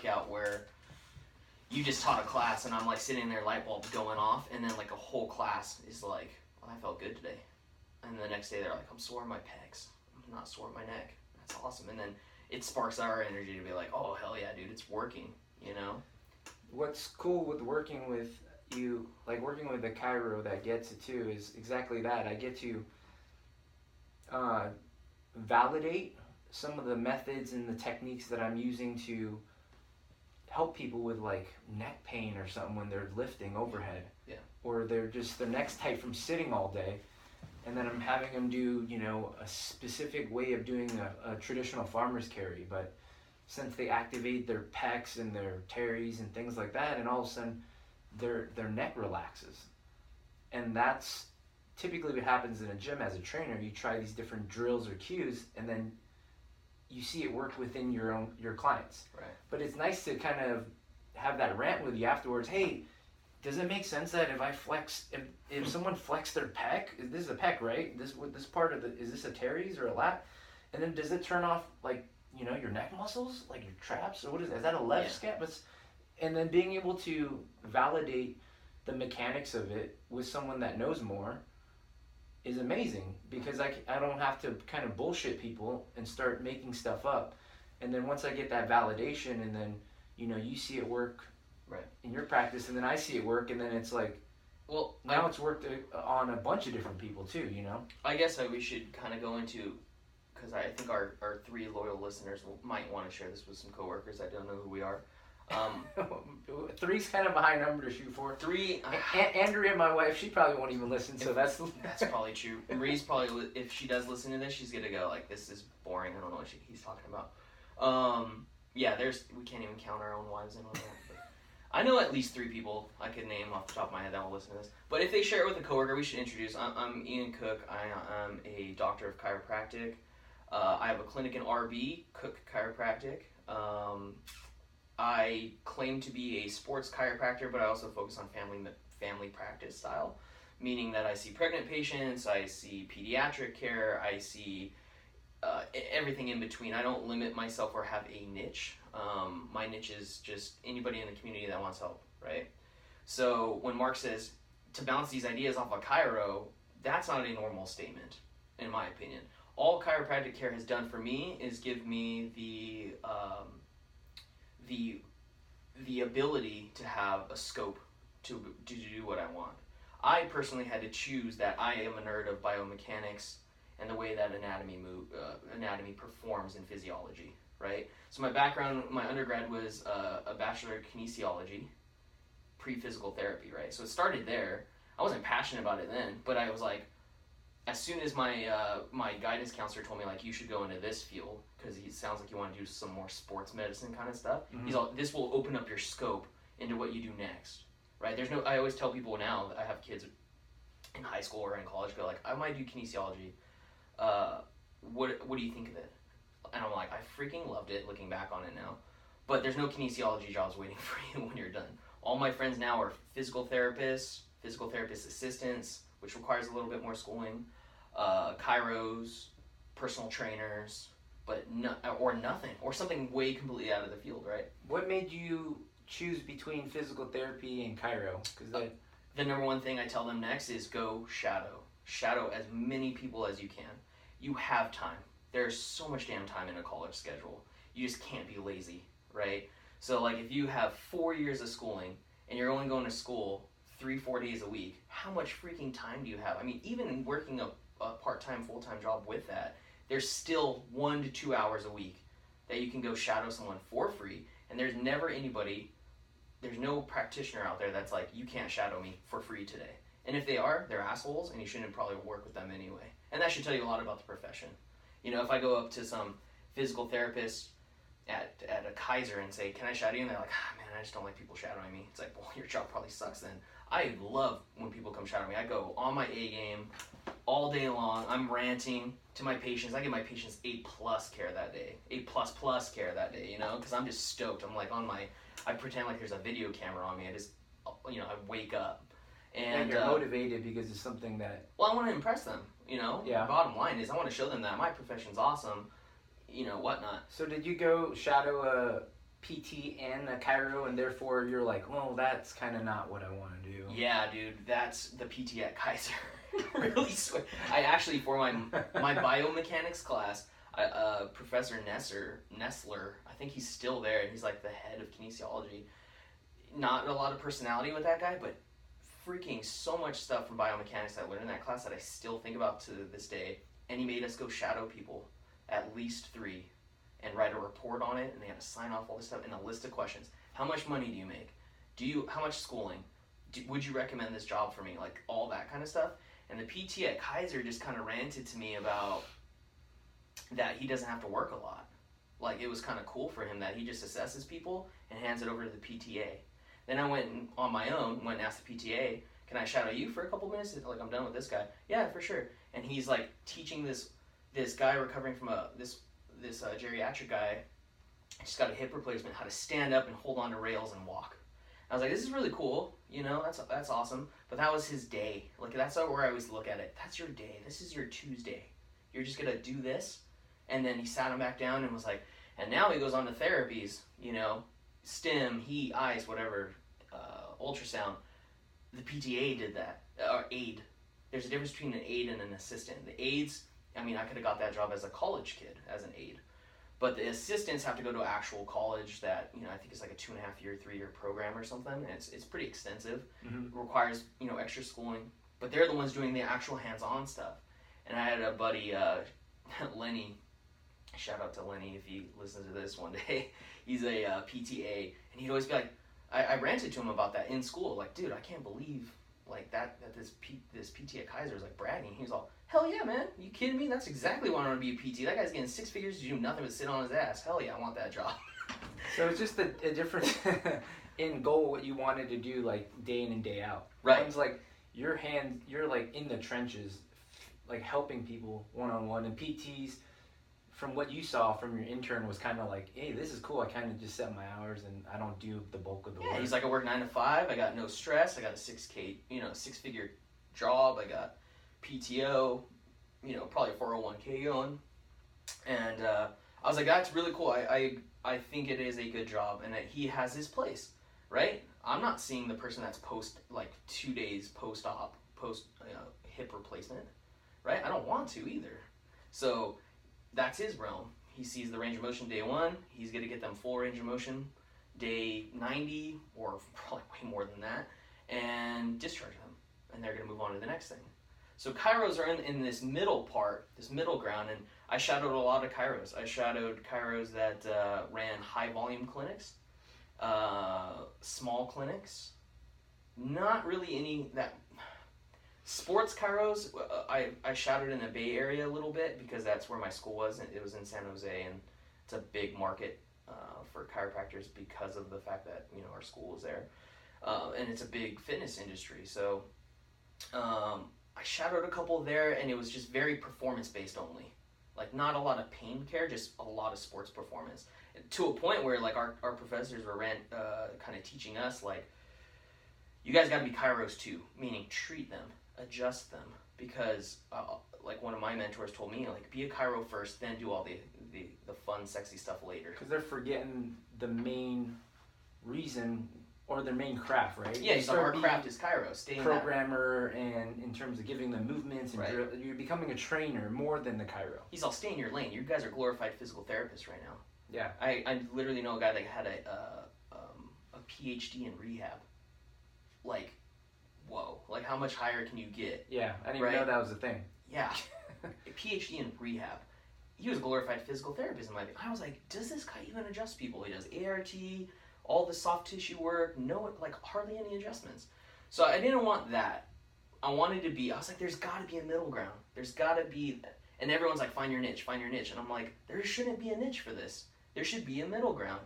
workout where you just taught a class and I'm like sitting there, light bulb going off, and then like a whole class is like, well, I felt good today. And the next day they're like, I'm sore in my pecs. I'm not sore in my neck. That's awesome. And then it sparks our energy to be like, oh, hell yeah, dude, it's working, you know? What's cool with working with you, like working with a chiro that gets it too, is exactly that. I get to validate some of the methods and the techniques that I'm using to help people with like neck pain or something when they're lifting overhead. Yeah. Or their neck's tight from sitting all day. And then I'm having them do, you know, a specific way of doing a traditional farmer's carry, but since they activate their pecs and their teres and things like that, and all of a sudden their neck relaxes. And that's typically what happens in a gym as a trainer. You try these different drills or cues, and then you see it work within your clients. Right. But it's nice to kind of have that rant with you afterwards. Hey, does it make sense that if I flex, if someone flexed their pec, this is a pec, right? This part of is this a teres or a lat? And then does it turn off, like, you know, your neck muscles, like your traps, or what is that? Is that a left scap? And then being able to validate the mechanics of it with someone that knows more is amazing, because I don't have to kind of bullshit people and start making stuff up. And then once I get that validation, and then, you know, you see it work in your practice, and then I see it work, and then it's like, well, now it's worked on a bunch of different people too, you know? I guess we should kind of go into, because I think our 3 loyal listeners might want to share this with some coworkers that don't know who we are. 3's kind of a high number to shoot for. 3. Andrea, my wife, she probably won't even listen, so that's probably true. Marie's probably, if she does listen to this, she's gonna go like, this is boring. I don't know what he's talking about. Yeah, we can't even count our own wives in on that. But I know at least 3 people I could name off the top of my head that will listen to this. But if they share it with a coworker, we should introduce. I'm Ian Cook. I am a doctor of chiropractic. I have a clinic in RB, Cook Chiropractic. I claim to be a sports chiropractor, but I also focus on family practice style, meaning that I see pregnant patients, I see pediatric care, I see everything in between. I don't limit myself or have a niche. My niche is just anybody in the community that wants help, right? So when Mark says to bounce these ideas off a chiro, that's not a normal statement, in my opinion. All chiropractic care has done for me is give me the ability to have a scope to do what I want. I personally had to choose that I am a nerd of biomechanics and the way that anatomy performs in physiology, right? So my background, my undergrad was a bachelor of kinesiology, pre-physical therapy, right? So it started there. I wasn't passionate about it then, but I was like, as soon as my guidance counselor told me, like, you should go into this field because it sounds like you want to do some more sports medicine kind of stuff. Mm-hmm. He's all, this will open up your scope into what you do next, right? I always tell people now that I have kids in high school or in college go like, I might do kinesiology. What do you think of it? And I'm like, I freaking loved it looking back on it now. But there's no kinesiology jobs waiting for you when you're done. All my friends now are physical therapists, physical therapist assistants, which requires a little bit more schooling, chiros, personal trainers, but nothing, or something way completely out of the field, right? What made you choose between physical therapy and chiro? Because the number one thing I tell them next is go shadow. Shadow as many people as you can. You have time. There's so much damn time in a college schedule. You just can't be lazy, right? So like if you have 4 years of schooling and you're only going to school 3-4 days a week, how much freaking time do you have? I mean, even working a part-time, full-time job with that, there's still 1 to 2 hours a week that you can go shadow someone for free, and there's no practitioner out there that's like, you can't shadow me for free today. And if they are, they're assholes, and you shouldn't probably work with them anyway. And that should tell you a lot about the profession. You know, if I go up to some physical therapist at a Kaiser and say, can I shadow you? And they're like, man, I just don't like people shadowing me. It's like, well, your job probably sucks then. I love when people come shadow me. I go on my A game all day long. I'm ranting to my patients. I give my patients A+ care that day. A++ care that day, you know, because I'm just stoked. I'm like I pretend like there's a video camera on me. I just, you know, I wake up. And you're motivated because it's something that... Well, I want to impress them, you know? Yeah. Bottom line is I want to show them that my profession's awesome, you know, whatnot. So did you go shadow a PT and a chiro, and therefore you're like, well, that's kind of not what I want to do. Yeah, dude, that's the PT at Kaiser. Really swear. I actually, for my biomechanics class, Professor Nessler, I think he's still there, and he's like the head of kinesiology. Not a lot of personality with that guy, but freaking so much stuff from biomechanics that I learned in that class that I still think about to this day. And he made us go shadow people, at least 3, and write a report on it, and they had to sign off all this stuff and a list of questions. How much money do you make? How much schooling? Would you recommend this job for me? Like all that kind of stuff. And the PT at Kaiser just kind of ranted to me about that he doesn't have to work a lot. Like it was kind of cool for him that he just assesses people and hands it over to the PTA. Then I went on my own, went and asked the PTA, can I shadow you for a couple minutes? Like I'm done with this guy. Yeah, for sure. And he's like teaching this guy recovering from this geriatric guy, just got a hip replacement, how to stand up and hold on to rails and walk. I was like, this is really cool, that's awesome. But that was his day. Like that's where I always look at it. That's your day. This is your Tuesday. You're just gonna do this. And then he sat him back down and was like, and now he goes on to therapies, stim, heat, ice, whatever, ultrasound. The PTA did that, or aide. There's a difference between an aide and an assistant. The aides, I could have got that job as a college kid, as an aide. But the assistants have to go to actual college that, I think it's like a 2.5-year, 3-year program or something. And it's pretty extensive. Mm-hmm. It requires, extra schooling. But they're the ones doing the actual hands-on stuff. And I had a buddy, Lenny, shout out to Lenny if he listens to this one day. He's a PTA, and he'd always be like, I ranted to him about that in school. Like, dude, I can't believe like that this PT at Kaiser is like bragging. He was all, hell yeah, man. You kidding me? That's exactly why I want to be a PT. That guy's getting 6 figures to do nothing but sit on his ass. Hell yeah, I want that job. So it's just a difference in goal, what you wanted to do like day in and day out. Right. One's like you're like in the trenches, like helping people one-on-one, and PTs, from what you saw from your intern, was kind of like, hey, this is cool. I kind of just set my hours and I don't do the bulk of the work. He's like, I work 9 to 5. I got no stress. I got a 6-figure job. I got PTO, probably a 401k going. And I was like, that's really cool. I think it is a good job, and that he has his place, right? I'm not seeing the person that's 2 days post-op, hip replacement, right? I don't want to either. So that's his realm. He sees the range of motion day 1. He's going to get them full range of motion day 90, or probably way more than that, and discharge them. And they're going to move on to the next thing. So chiros are in this middle part, this middle ground, and I shadowed a lot of chiros. I shadowed chiros that ran high volume clinics, small clinics, not really any that... Sports chiros, I shadowed in the Bay Area a little bit because that's where my school was. It was in San Jose, and it's a big market for chiropractors because of the fact that our school is there, and it's a big fitness industry. So I shadowed a couple there, and it was just very performance based only, like not a lot of pain care, just a lot of sports performance. To a point where like our professors were kind of teaching us like, you guys got to be chiros too, meaning treat them. Adjust them, because like one of my mentors told me, like, be a chiro first, then do all the fun sexy stuff later, because they're forgetting the main reason or their main craft, right? Yeah, so our craft is chiro. Stay programmer, and in terms of giving them movements and drill, you're becoming a trainer more than the chiro. He's all, stay in your lane. You guys are glorified physical therapists right now. Yeah, I literally know a guy that had a PhD in rehab. Like, whoa, like how much higher can you get? Yeah, I didn't even know that was a thing. Yeah, a PhD in rehab. He was a glorified physical therapist in my opinion. I was like, does this guy even adjust people? He does ART, all the soft tissue work, hardly any adjustments. So I didn't want that. I was like, there's got to be a middle ground. There's got to be, and everyone's like, find your niche. And I'm like, there shouldn't be a niche for this. There should be a middle ground.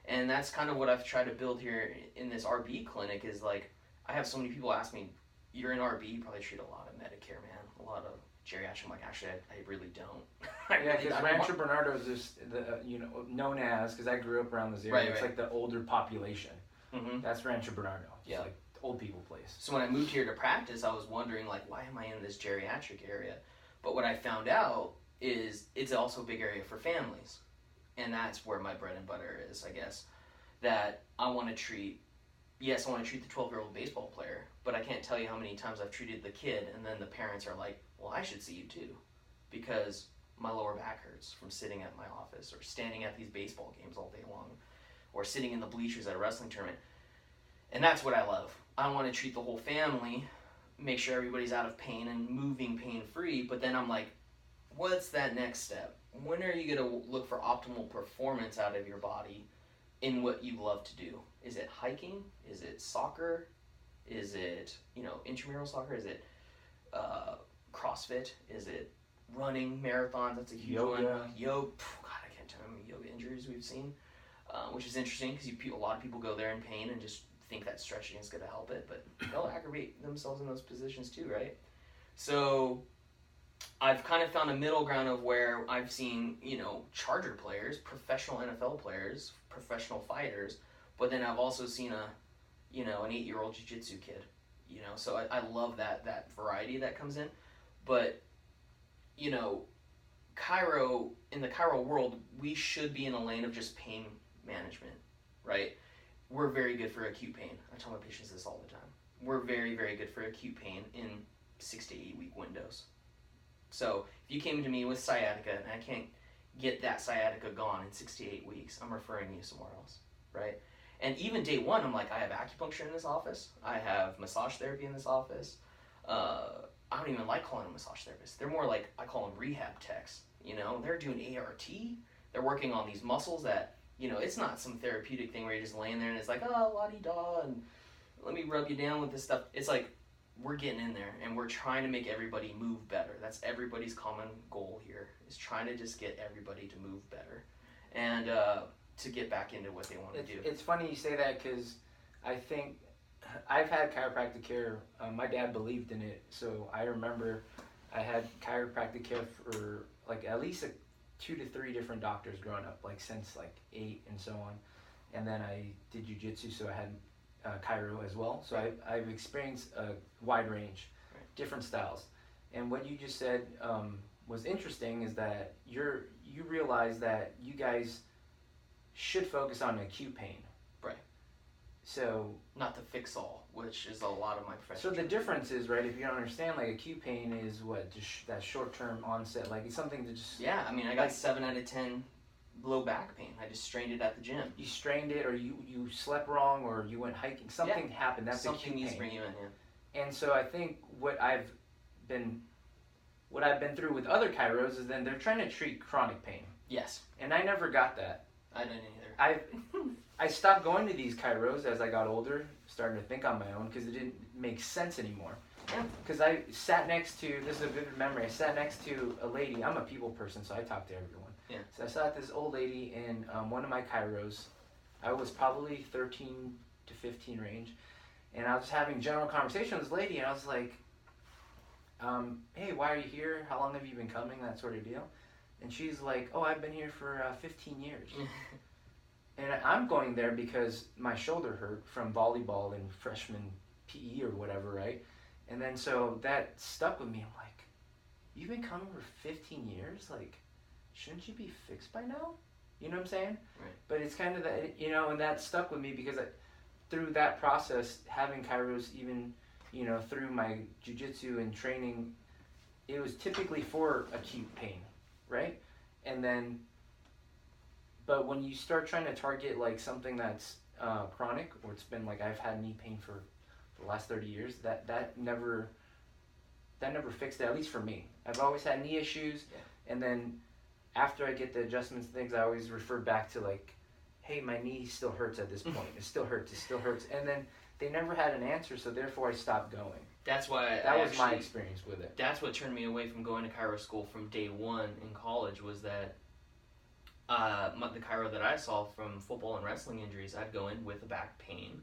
And that's kind of what I've tried to build here in this RB clinic is like, I have so many people ask me, you're in RB, you probably treat a lot of Medicare, man, a lot of geriatric. I'm like, actually, I really don't. Yeah, because Rancho Bernardo is just known as, because I grew up around this area, it's like the older population. Mm-hmm. That's Rancho Bernardo. It's like the old people place. So when I moved here to practice, I was wondering, like, why am I in this geriatric area? But what I found out is it's also a big area for families. And that's where my bread and butter is, I guess. that I want to treat. Yes, I want to treat the 12-year-old baseball player, but I can't tell you how many times I've treated the kid, and then the parents are like, well, I should see you too, because my lower back hurts from sitting at my office or standing at these baseball games all day long or sitting in the bleachers at a wrestling tournament. And that's what I love. I want to treat the whole family, make sure everybody's out of pain and moving pain-free, but then I'm like, what's that next step? When are you going to look for optimal performance out of your body in what you love to do? Is it hiking? Is it soccer? Is it, intramural soccer? Is it CrossFit? Is it running, marathons? That's a huge one. God, I can't tell you how many yoga injuries we've seen, which is interesting because a lot of people go there in pain and just think that stretching is going to help it, but they'll aggravate themselves in those positions too, right? So I've kind of found a middle ground of where I've seen, Charger players, professional NFL players, professional fighters, but then I've also seen an 8-year-old jiu-jitsu kid, so I love that variety that comes in. But, in the chiro world, we should be in a lane of just pain management, right? We're very good for acute pain. I tell my patients this all the time. We're very, very good for acute pain in 6 to 8 week windows. So if you came to me with sciatica and I can't get that sciatica gone in 6 to 8 weeks, I'm referring you somewhere else, right? And even day one, I'm like, I have acupuncture in this office. I have massage therapy in this office. I don't even like calling them massage therapists. They're more like, I call them rehab techs. They're doing ART. They're working on these muscles that, it's not some therapeutic thing where you're just laying there and it's like, oh, la-di-da, and let me rub you down with this stuff. It's like, we're getting in there and we're trying to make everybody move better. That's everybody's common goal here, is trying to just get everybody to move better and to get back into what they want to do. It's funny you say that because I think I've had chiropractic care. My dad believed in it, so I remember I had chiropractic care for like at least 2 to 3 different doctors growing up, like since like 8 and so on. And then I did jiu-jitsu, so I had chiro as well. So I've experienced a wide range, different styles. And what you just said was interesting is that you realize that you guys should focus on acute pain. Right. So not the fix all, which is a lot of my profession. So the difference is, right, if you don't understand, like acute pain is what, just that short-term onset, like it's something to just... Yeah, I mean, I got 7 out of 10 low back pain. I just strained it at the gym. You strained it, or you slept wrong, or you went hiking. Something happened. That's something acute needs pain. to bring you in, yeah. And so I think what I've been through with other chiros is then they're trying to treat chronic pain. Yes. And I never got that. I didn't either. I stopped going to these chiros as I got older, starting to think on my own, because it didn't make sense anymore. Because I sat next to, this is a vivid memory, I sat next to a lady. I'm a people person, so I talk to everyone. Yeah. So I sat this old lady in one of my chiros. I was probably 13 to 15 range. And I was having general conversation with this lady, and I was like, hey, why are you here? How long have you been coming? That sort of deal. And she's like, oh, I've been here for 15 years. And I'm going there because my shoulder hurt from volleyball in freshman PE or whatever, right? And then so that stuck with me. I'm like, you've been coming for 15 years? Like, shouldn't you be fixed by now? You know what I'm saying? Right. But it's kind of that, and that stuck with me because through that process, having chiros even, through my jiu-jitsu and training, it was typically for acute pain, right? And then, but when you start trying to target like something that's chronic, or it's been like I've had knee pain for the last 30 years, that never fixed it, at least for me. I've always had knee issues, and then after I get the adjustments and things, I always refer back to like, hey, my knee still hurts at this point. It still hurts. And then they never had an answer, so therefore I stopped going. That's why that was my experience with it. That's what turned me away from going to chiro school from day one in college, was that the chiro that I saw from football and wrestling injuries, I'd go in with a back pain,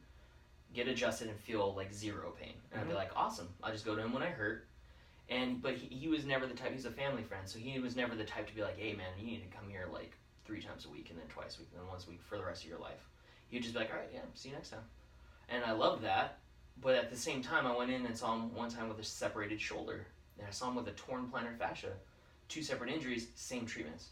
get adjusted and feel like zero pain. And I'd be like, awesome, I'll just go to him when I hurt. But he was never the type, he's a family friend, so he was never the type to be like, hey man, you need to come here like 3 times a week and then twice a week and then once a week for the rest of your life. He'd just be like, all right, yeah, see you next time. And I loved that, but at the same time, I went in and saw him one time with a separated shoulder, and I saw him with a torn plantar fascia, 2 separate injuries, same treatments.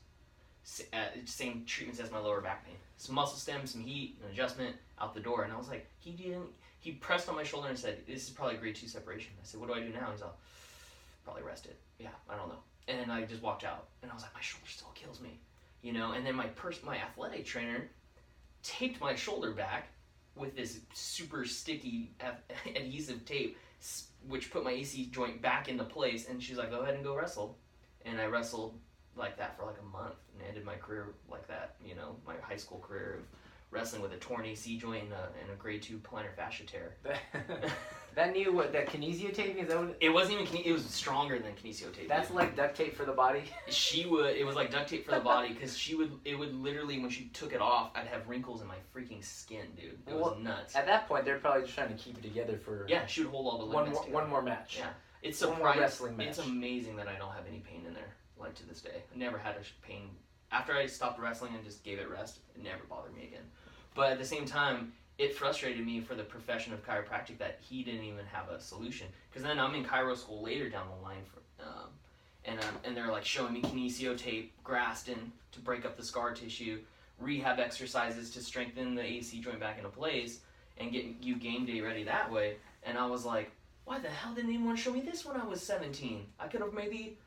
Same treatments as my lower back pain. Some muscle stem, some heat, an adjustment, out the door. And I was like, he pressed on my shoulder and said, this is probably grade 2 separation. I said, what do I do now? He's all, probably rest it. Yeah, I don't know. And I just walked out. And I was like, my shoulder still kills me. And then my athletic trainer taped my shoulder back with this super sticky adhesive tape, which put my AC joint back into place. And she's like, go ahead and go wrestle. And I wrestled like that for like a month and ended my career like that. My high school career of wrestling with a torn AC joint and a grade 2 plantar fascia tear. That kinesio taping, is that what it wasn't even, it was stronger than kinesio tape. That's like duct tape for the body? It was like duct tape for the body, because it would literally, when she took it off, I'd have wrinkles in my freaking skin, dude. It was nuts. At that point, they're probably just trying to keep it together for... Yeah, she would hold all the ligaments together. One more match. Yeah. It's one more wrestling match. It's amazing that I don't have any pain in there, like to this day. I never had a pain. After I stopped wrestling and just gave it rest, it never bothered me again. But at the same time, it frustrated me for the profession of chiropractic that he didn't even have a solution. Because then I'm in chiro school later down the line, and they're like showing me kinesio tape, Graston to break up the scar tissue, rehab exercises to strengthen the AC joint back into place, and get you game day ready that way. And I was like, why the hell didn't anyone show me this when I was 17? I could have maybe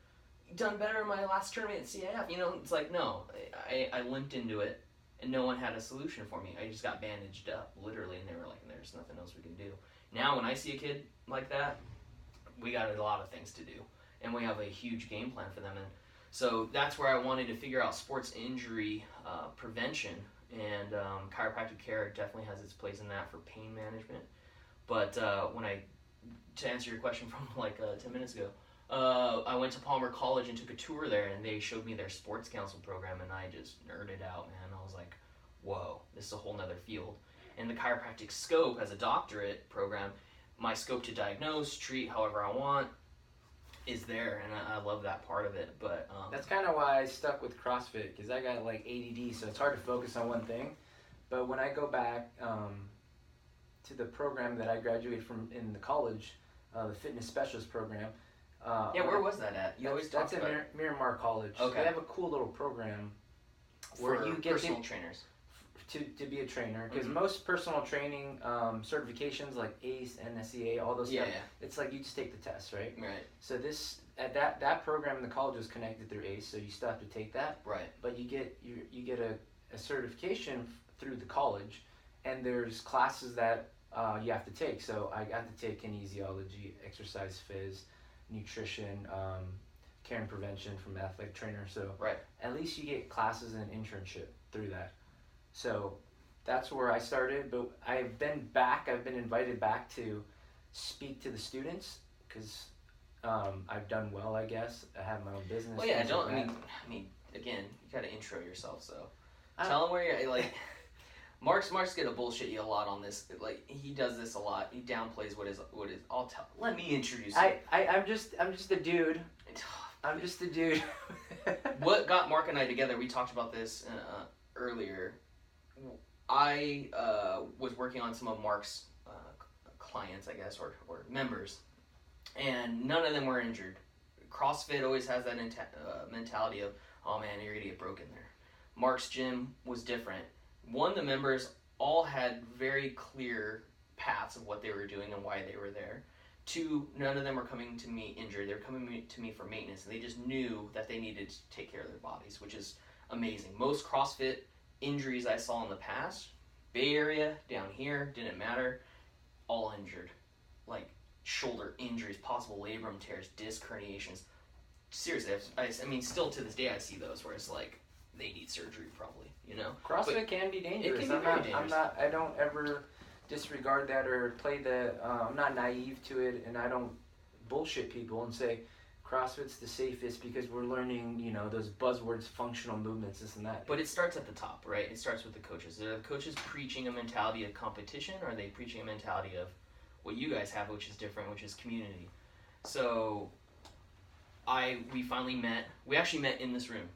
done better in my last tournament at CIF. It's like, no, I limped into it. And no one had a solution for me. I just got bandaged up, literally, and they were like, there's nothing else we can do. Now, when I see a kid like that, we got a lot of things to do. And we have a huge game plan for them. And so that's where I wanted to figure out sports injury prevention. And chiropractic care definitely has its place in that for pain management. But to answer your question from like 10 minutes ago, I went to Palmer College and took a tour there, and they showed me their sports council program, and I just nerded out, man. I was like, whoa, this is a whole nother field. And the chiropractic scope as a doctorate program, my scope to diagnose, treat however I want, is there, and I love that part of it. But that's kind of why I stuck with CrossFit, because I got like ADD, so it's hard to focus on one thing. But when I go back to the program that I graduated from in the college, the fitness specialist program, where was that at? That's at Miramar College. Okay. They have a cool little program where you get personal trainers to be a trainer, because most personal training certifications like ACE, NSCA, all those stuff, it's like you just take the test, right? Right. So that program in the college is connected through ACE, so you still have to take that. Right. But you get a certification through the college, and there's classes that you have to take. So I got to take kinesiology, exercise phys, nutrition, care and prevention from an athletic trainer. So at least you get classes and internship through that. So that's where I started. But I've been invited back to speak to the students, because I've done well, I guess. I have my own business. Well, yeah, I mean, again, you gotta intro yourself. So tell them where you're like. Mark's gonna bullshit you a lot on this. Like, he does this a lot. He downplays what is. Let me introduce you. I'm just a dude. I'm just a dude. What got Mark and I together? We talked about this earlier. I was working on some of Mark's clients, I guess, or members, and none of them were injured. CrossFit always has that mentality of, oh man, you're gonna get broken there. Mark's gym was different. One, the members all had very clear paths of what they were doing and why they were there. Two, none of them were coming to me injured. They were coming to me for maintenance, and they just knew that they needed to take care of their bodies, which is amazing. Most CrossFit injuries I saw in the past, Bay Area, down here, didn't matter, all injured. Like shoulder injuries, possible labrum tears, disc herniations. Seriously, I mean, still to this day I see those where it's like, they need surgery probably, CrossFit can be dangerous. It can be very dangerous. I don't ever disregard that or play I'm not naive to it, and I don't bullshit people and say CrossFit's the safest because we're learning, those buzzwords, functional movements, this and that. But it starts at the top, right? It starts with the coaches. Are the coaches preaching a mentality of competition, or are they preaching a mentality of what you guys have, which is different, which is community? So we finally met. We actually met in this room,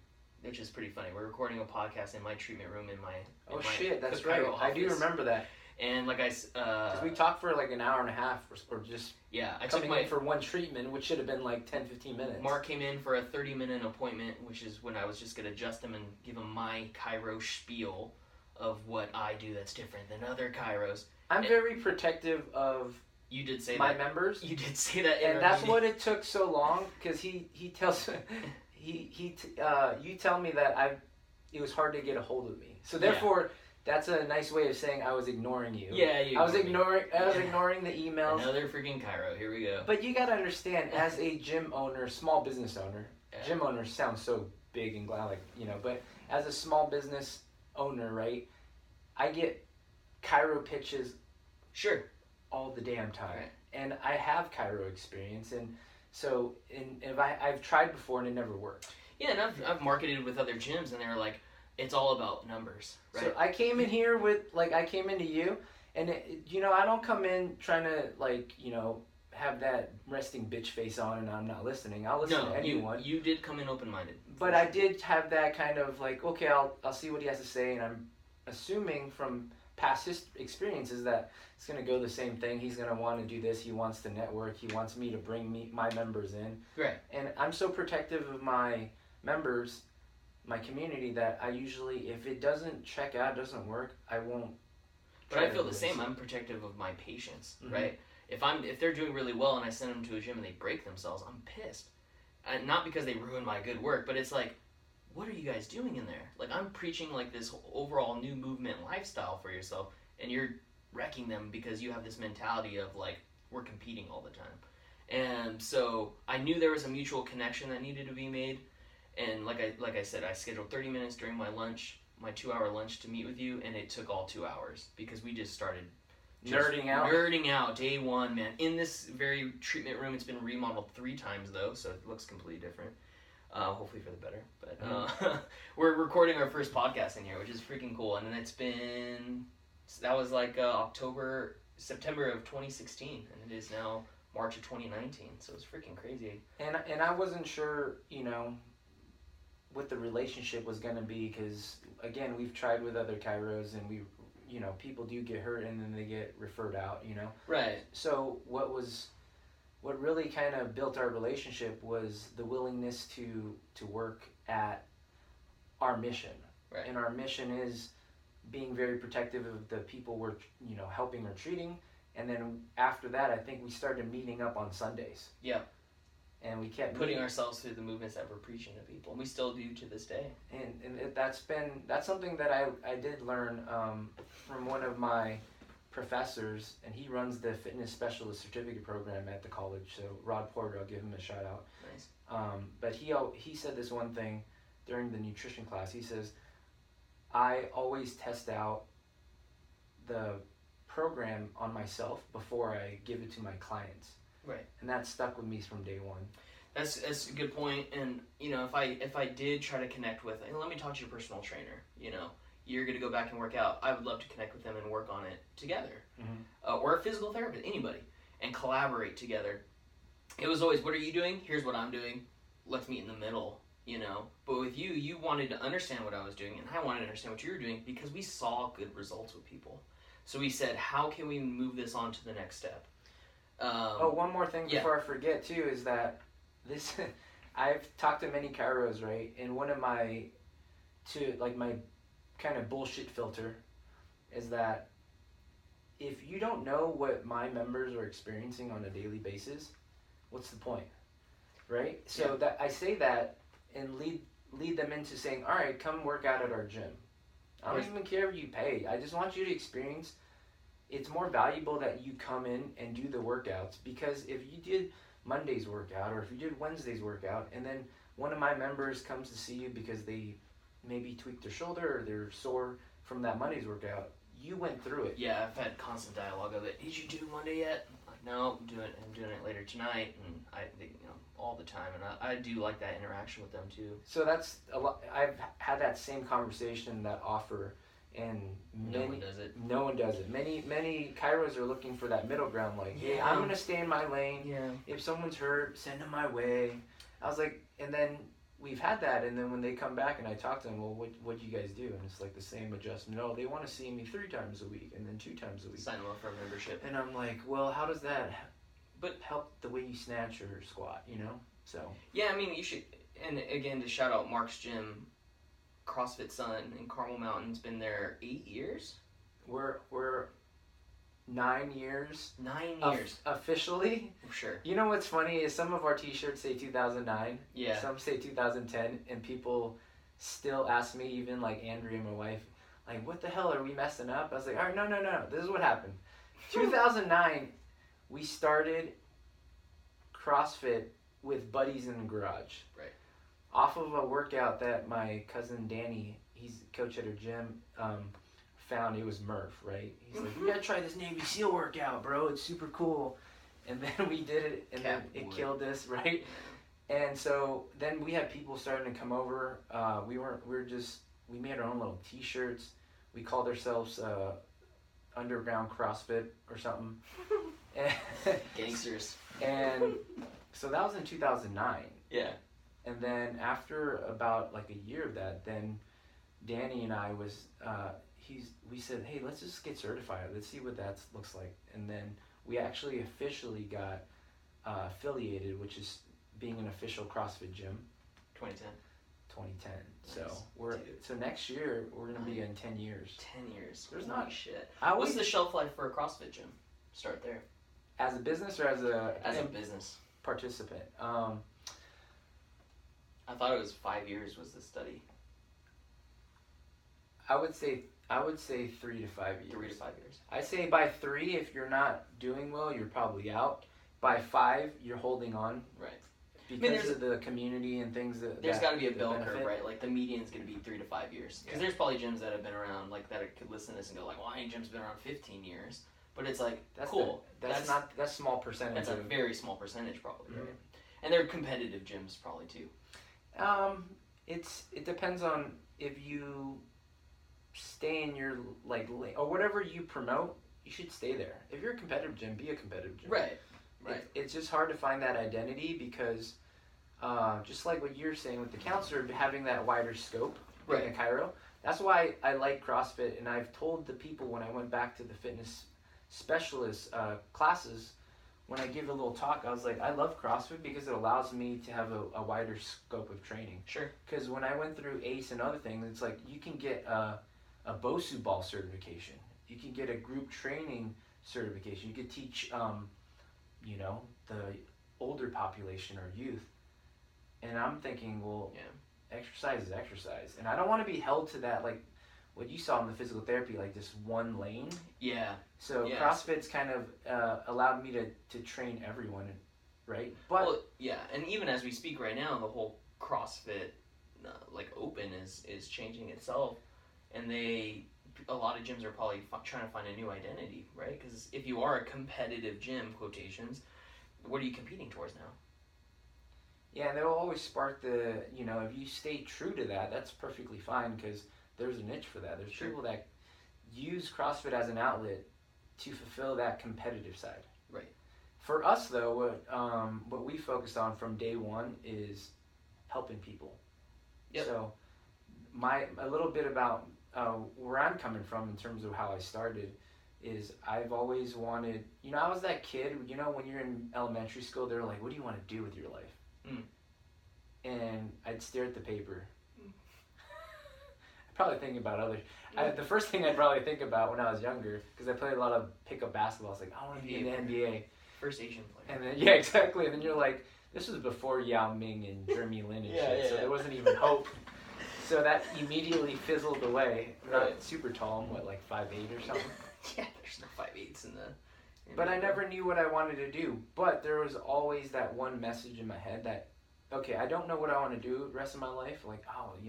which is pretty funny. We're recording a podcast in my treatment room in my shit, that's right. I do remember that. And like Because we talked for like an hour and a half or just I coming in for one treatment, which should have been like 10, 15 minutes. Mark came in for a 30-minute appointment, which is when I was just going to adjust him and give him my chiro spiel of what I do that's different than other chiros. I'm very protective of you did say my that. members. You did say that, and that's what it took so long, because he tells you tell me that it was hard to get a hold of me. So therefore, that's a nice way of saying I was ignoring you. Yeah, I was ignoring the emails. Another freaking chiro. Here we go. But you gotta understand, as a gym owner, small business owner, gym owner sounds so big and glad, like, you know, but as a small business owner, right, I get chiro pitches all the damn time. Right. And I have chiro experience, and so I've tried before and it never worked. Yeah, and I've marketed with other gyms, and they're like, it's all about numbers, right? So I came in here I came into you, and I don't come in trying to, like, you know, have that resting bitch face on and I'm not listening. I'll listen to anyone. You did come in open-minded. But I did have that kind of like, okay, I'll see what he has to say, and I'm assuming from past experiences that it's going to go the same thing. He's going to want to do this. He wants to network. He wants me to bring my members in. Right. And I'm so protective of my members, my community, that I usually, if it doesn't check out, doesn't work, I won't. But I feel the same. I'm protective of my patients, right? If they're doing really well and I send them to a gym and they break themselves, I'm pissed. And not because they ruin my good work, but it's like, what are you guys doing in there? Like, I'm preaching like this overall new movement lifestyle for yourself, and you're wrecking them because you have this mentality of like, we're competing all the time. And so I knew there was a mutual connection that needed to be made. And like I said, I scheduled 30 minutes during my lunch, my 2-hour lunch, to meet with you, and it took all 2 hours because we just started nerding out day one, man. In this very treatment room, it's been remodeled 3 times though, so it looks completely different. Hopefully for the better. But we're recording our first podcast in here, which is freaking cool. And then that was like September of 2016, and it is now March of 2019. So it's freaking crazy. And I wasn't sure, you know, what the relationship was going to be, because again, we've tried with other chiros, and we, you know, people do get hurt and then they get referred out, you know. Right. So what really kind of built our relationship was the willingness to work at our mission. Right. And our mission is being very protective of the people we're, you know, helping or treating. And then after that, I think we started meeting up on Sundays. Yeah. And we kept putting ourselves through the movements that we're preaching to people, and we still do to this day. And that's something that I did learn from one of my professors, and he runs the fitness specialist certificate program at the college. So Rod Porter, I'll give him a shout out. Nice. But he said this one thing during the nutrition class. He says, I always test out the program on myself before I give it to my clients. Right. And that stuck with me from day one. That's a good point. And, you know, if I did try to connect with, and let me talk to your personal trainer, you know, you're going to go back and work out, I would love to connect with them and work on it together. Mm-hmm. Or a physical therapist, anybody, and collaborate together. It was always, what are you doing? Here's what I'm doing. Let's meet in the middle, you know. But with you wanted to understand what I was doing, and I wanted to understand what you were doing, because we saw good results with people. So we said, how can we move this on to the next step? One more thing before I forget too is that I've talked to many chiros, right? And one of my kind of bullshit filter is that if you don't know what my members are experiencing on a daily basis, what's the point, right? So that I say that and lead them into saying, all right, come work out at our gym. I don't even care if you pay. I just want you to experience. It's more valuable that you come in and do the workouts, because if you did Monday's workout, or if you did Wednesday's workout, and then one of my members comes to see you because they maybe tweaked their shoulder or they're sore from that Monday's workout, you went through it. Yeah, I've had constant dialogue of it. Did you do Monday yet? I'm like, no, I'm doing it later tonight, and all the time, and I do like that interaction with them too. So that's a lot. I've had that same conversation, that offer. And no one does it. Many chiros are looking for that middle ground, like, hey, I'm going to stay in my lane. Yeah. If someone's hurt, send them my way. I was like, and then we've had that, and then when they come back and I talk to them, well, what do you guys do? And it's like the same adjustment. No, they want to see me 3 times a week and then 2 times a week. Sign them up for a membership. And I'm like, well, how does that help the way you snatch or squat, you know? So. Yeah, I mean, you should, and again, to shout out Mark's gym, CrossFit Sun in Carmel Mountain's been there 8 years? We're 9 years. 9 years. Officially. Sure. You know what's funny is some of our t-shirts say 2009. Yeah. Some say 2010, and people still ask me, even like Andrea, my wife, like, what the hell, are we messing up? I was like, all right, no. This is what happened. 2009, we started CrossFit with buddies in the garage. Right. Off of a workout that my cousin Danny, he's coach at her gym, found. It was Murph, right? He's like, you gotta try this Navy SEAL workout, bro. It's super cool. And then we did it, and then it killed us, right? And so then we had people starting to come over. We made our own little t-shirts. We called ourselves Underground CrossFit or something. Gangsters. And so that was in 2009. Yeah. And then after about like a year of that, then Danny and I we said, hey, let's just get certified. Let's see what that looks like. And then we actually officially got affiliated, which is being an official CrossFit gym. 2010. 2010. Nice. So next year we're gonna be in 10 years. 10 years. There's Holy not shit. What's What's the shelf life for a CrossFit gym? Start there. As a business or as a business participant? I thought it was 5 years was the study. I would say 3 to 5 years. 3 to 5 years. I say by 3, if you're not doing well, you're probably out. By 5, you're holding on. Right. Because of the community and things that. There's got to be a bell curve, right? Like the median's going to be 3 to 5 years. Because there's probably gyms that have been around, like that could listen to this and go like, well, any gym's been around 15 years. But it's like, that's cool. That's small percentage. That's a very small percentage probably, mm-hmm. right? And they're competitive gyms probably too. It depends on if you stay in your like or whatever you promote, you should stay there. If you're a competitive gym, be a competitive gym. Right. It's just hard to find that identity because just like what you're saying with the counselor, having that wider scope in Cairo. That's why I like CrossFit, and I've told the people when I went back to the fitness specialist classes, when I give a little talk, I was like, I love CrossFit because it allows me to have a wider scope of training. Sure. Because when I went through ACE and other things, it's like you can get a BOSU ball certification. You can get a group training certification. You could teach, the older population or youth. And I'm thinking, well, exercise is exercise. And I don't want to be held to that, like what you saw in the physical therapy, like this one lane. Yeah. So CrossFit's kind of allowed me to train everyone, right? But and even as we speak right now, the whole CrossFit open is changing itself, and a lot of gyms are probably trying to find a new identity, right? Because if you are a competitive gym, quotations, what are you competing towards now? Yeah, they'll always spark if you stay true to that, that's perfectly fine because there's a niche for that. There's people that use CrossFit as an outlet to fulfill that competitive side. Right. For us, though, what we focused on from day one is helping people. Yep. So a little bit about where I'm coming from in terms of how I started is I've always wanted, I was that kid, when you're in elementary school, they're like, what do you want to do with your life? Mm. And I'd stare at the paper. I'd probably think about others. The first thing I'd probably think about when I was younger, because I played a lot of pickup basketball, I was like, I want to be in the NBA. First Asian player. And then, exactly. And then you're like, this was before Yao Ming and Jeremy Lin and shit, so there wasn't even hope. So that immediately fizzled away. Not super tall, I'm like 5'8" or something. Yeah, there's no 5'8s in the... But I never knew what I wanted to do. But there was always that one message in my head that, okay, I don't know what I want to do the rest of my life. Like,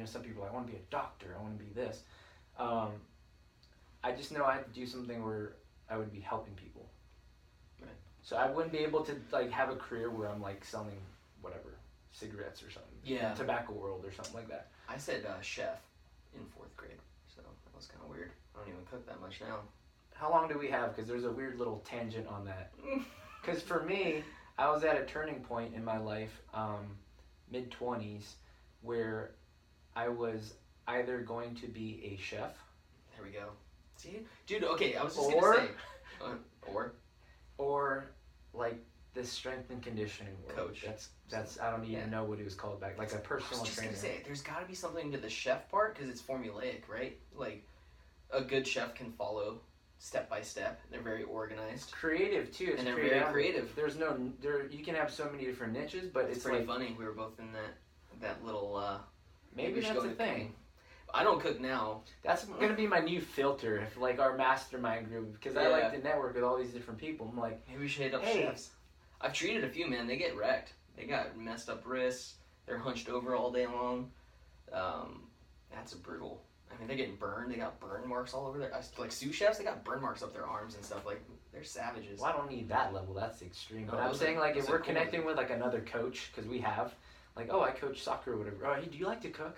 some people, I want to be a doctor. I want to be this. I just know I had to do something where I would be helping people. Right. So I wouldn't be able to, have a career where I'm, selling whatever, cigarettes or something. Yeah. Tobacco world or something like that. I said chef in 4th grade, so that was kind of weird. I don't even cook that much now. How long do we have? Because there's a weird little tangent on that. Because for me, I was at a turning point in my life, mid-20s, where I was either going to be a chef. There we go. See, dude. Okay, I was just Or- gonna say, or like the strength and conditioning world. Coach. That's I don't even know what it was called back. Like a I personal was just trainer. gonna say, there's got to be something to the chef part because it's formulaic, right? Like a good chef can follow step by step. They're very organized. Creative too. It's And they're very creative. There's no there. You can have so many different niches, but it's pretty like funny. We were both in that little. maybe we should that's go the to thing. cooking. I don't cook now. That's gonna be my new filter, if like our mastermind group, because I like to network with all these different people. I'm like, Maybe we should hit up Hey. chefs. I've treated a few, man. They get wrecked. They got messed up wrists. They're hunched over all day long. That's brutal. I mean, they're getting burned. They got burn marks all over their... Like sous chefs, they got burn marks up their arms and stuff. Like, they're savages. well, I don't need that level. That's extreme. No, But I'm those saying are- like if those are we're cool. connecting with like another coach, because we have, like, oh, I coach soccer or whatever. Oh, hey, do you like to cook?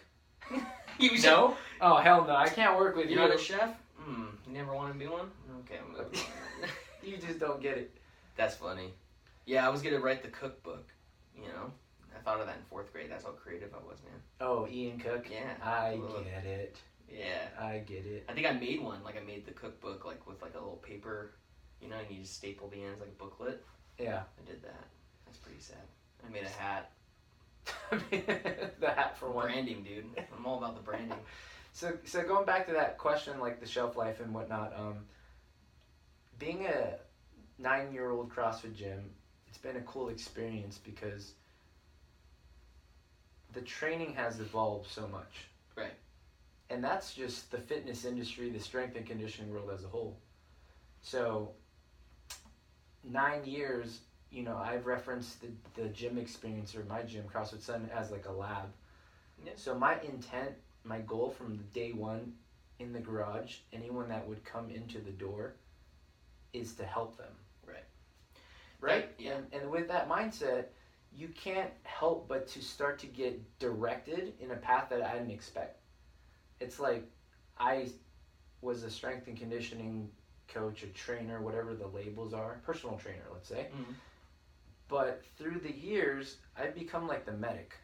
You No? Oh, hell no. I can't work with You're you. not a chef? You never want to be one? Okay, I'm moving on. You just don't get it. That's funny. Yeah, I was going to write the cookbook, you know? I thought of that in 4th grade. That's how creative I was, man. Oh, Ian Cook? Yeah. I Ugh. get it. Yeah. I get it. I think I made one. Like, I made the cookbook, like, with, like, a little paper, you know, and you just staple the ends like a booklet. Yeah. I did that. That's pretty sad. I made a hat. The hat for one. Branding, dude. I'm all about the branding. So going back to that question, like the shelf life and whatnot, being a 9-year-old CrossFit gym, it's been a cool experience because the training has evolved so much. Right. And that's just the fitness industry, the strength and conditioning world as a whole. So 9 years, you know, I've referenced the gym experience or my gym, CrossFit Sun, as like a lab. Yeah. So my intent, my goal from the day one in the garage, anyone that would come into the door, is to help them. Right. Right? Yeah. And with that mindset, you can't help but to start to get directed in a path that I didn't expect. It's like I was a strength and conditioning coach, a trainer, whatever the labels are, personal trainer, let's say. Mm-hmm. But through the years, I've become like the medic.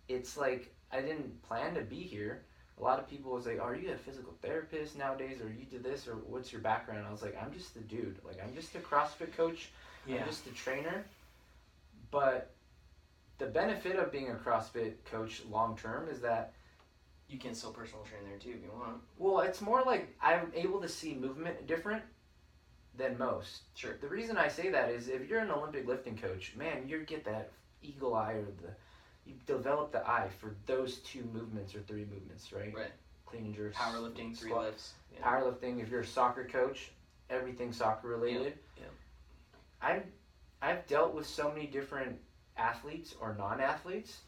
It's like I didn't plan to be here. A lot of people was like, are you a physical therapist nowadays, or you did this, or what's your background? I was like, I'm just the dude. Like, I'm just a CrossFit coach. Yeah. I'm just a trainer. But the benefit of being a CrossFit coach long term is that, You can still personal train there, too, if you want. well, it's more like I'm able to see movement different than most. Sure. The reason I say that is if you're an Olympic lifting coach, man, you get that eagle eye, or you develop the eye for those 2 movements or 3 movements, right? Right. Clean and jerk. Powerlifting, 3 squat. lifts. Yeah. Powerlifting, if you're a soccer coach, everything soccer related. Yeah. I've dealt with so many different athletes or non-athletes,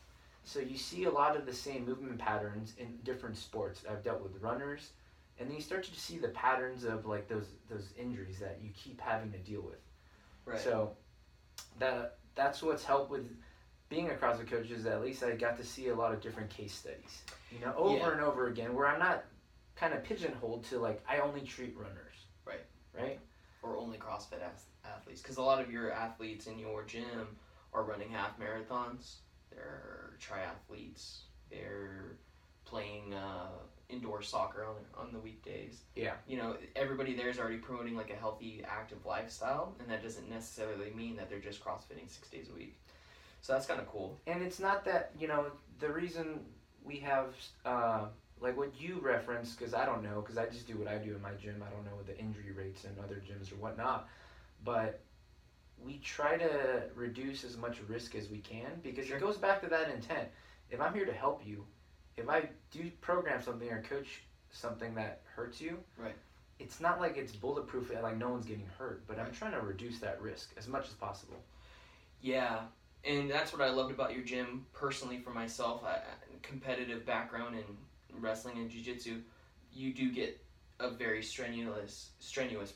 so you see a lot of the same movement patterns in different sports. I've dealt with runners, and then you start to see the patterns of like those injuries that you keep having to deal with. Right. So that's what's helped with being a CrossFit coach, is at least I got to see a lot of different case studies, you know, over and over again, where I'm not kind of pigeonholed to like I only treat runners. Right. Or only CrossFit athletes. Because a lot of your athletes in your gym are running half marathons. They're triathletes. They're playing indoor soccer on the weekdays. Yeah. You know, everybody there is already promoting like a healthy, active lifestyle, and that doesn't necessarily mean that they're just CrossFitting 6 days a week. So that's kind of cool. And it's not that, you know, the reason we have, like what you referenced, because I don't know, because I just do what I do in my gym. I don't know the injury rates in other gyms or whatnot. But we try to reduce as much risk as we can, because Sure. it goes back to that intent. If I'm here to help you, if I do program something or coach something that hurts you, Right. it's not like it's bulletproof and like no one's getting hurt, but I'm Right. trying to reduce that risk as much as possible. Yeah, and that's what I loved about your gym personally for myself. Competitive background in wrestling and jiu-jitsu, you do get a very strenuous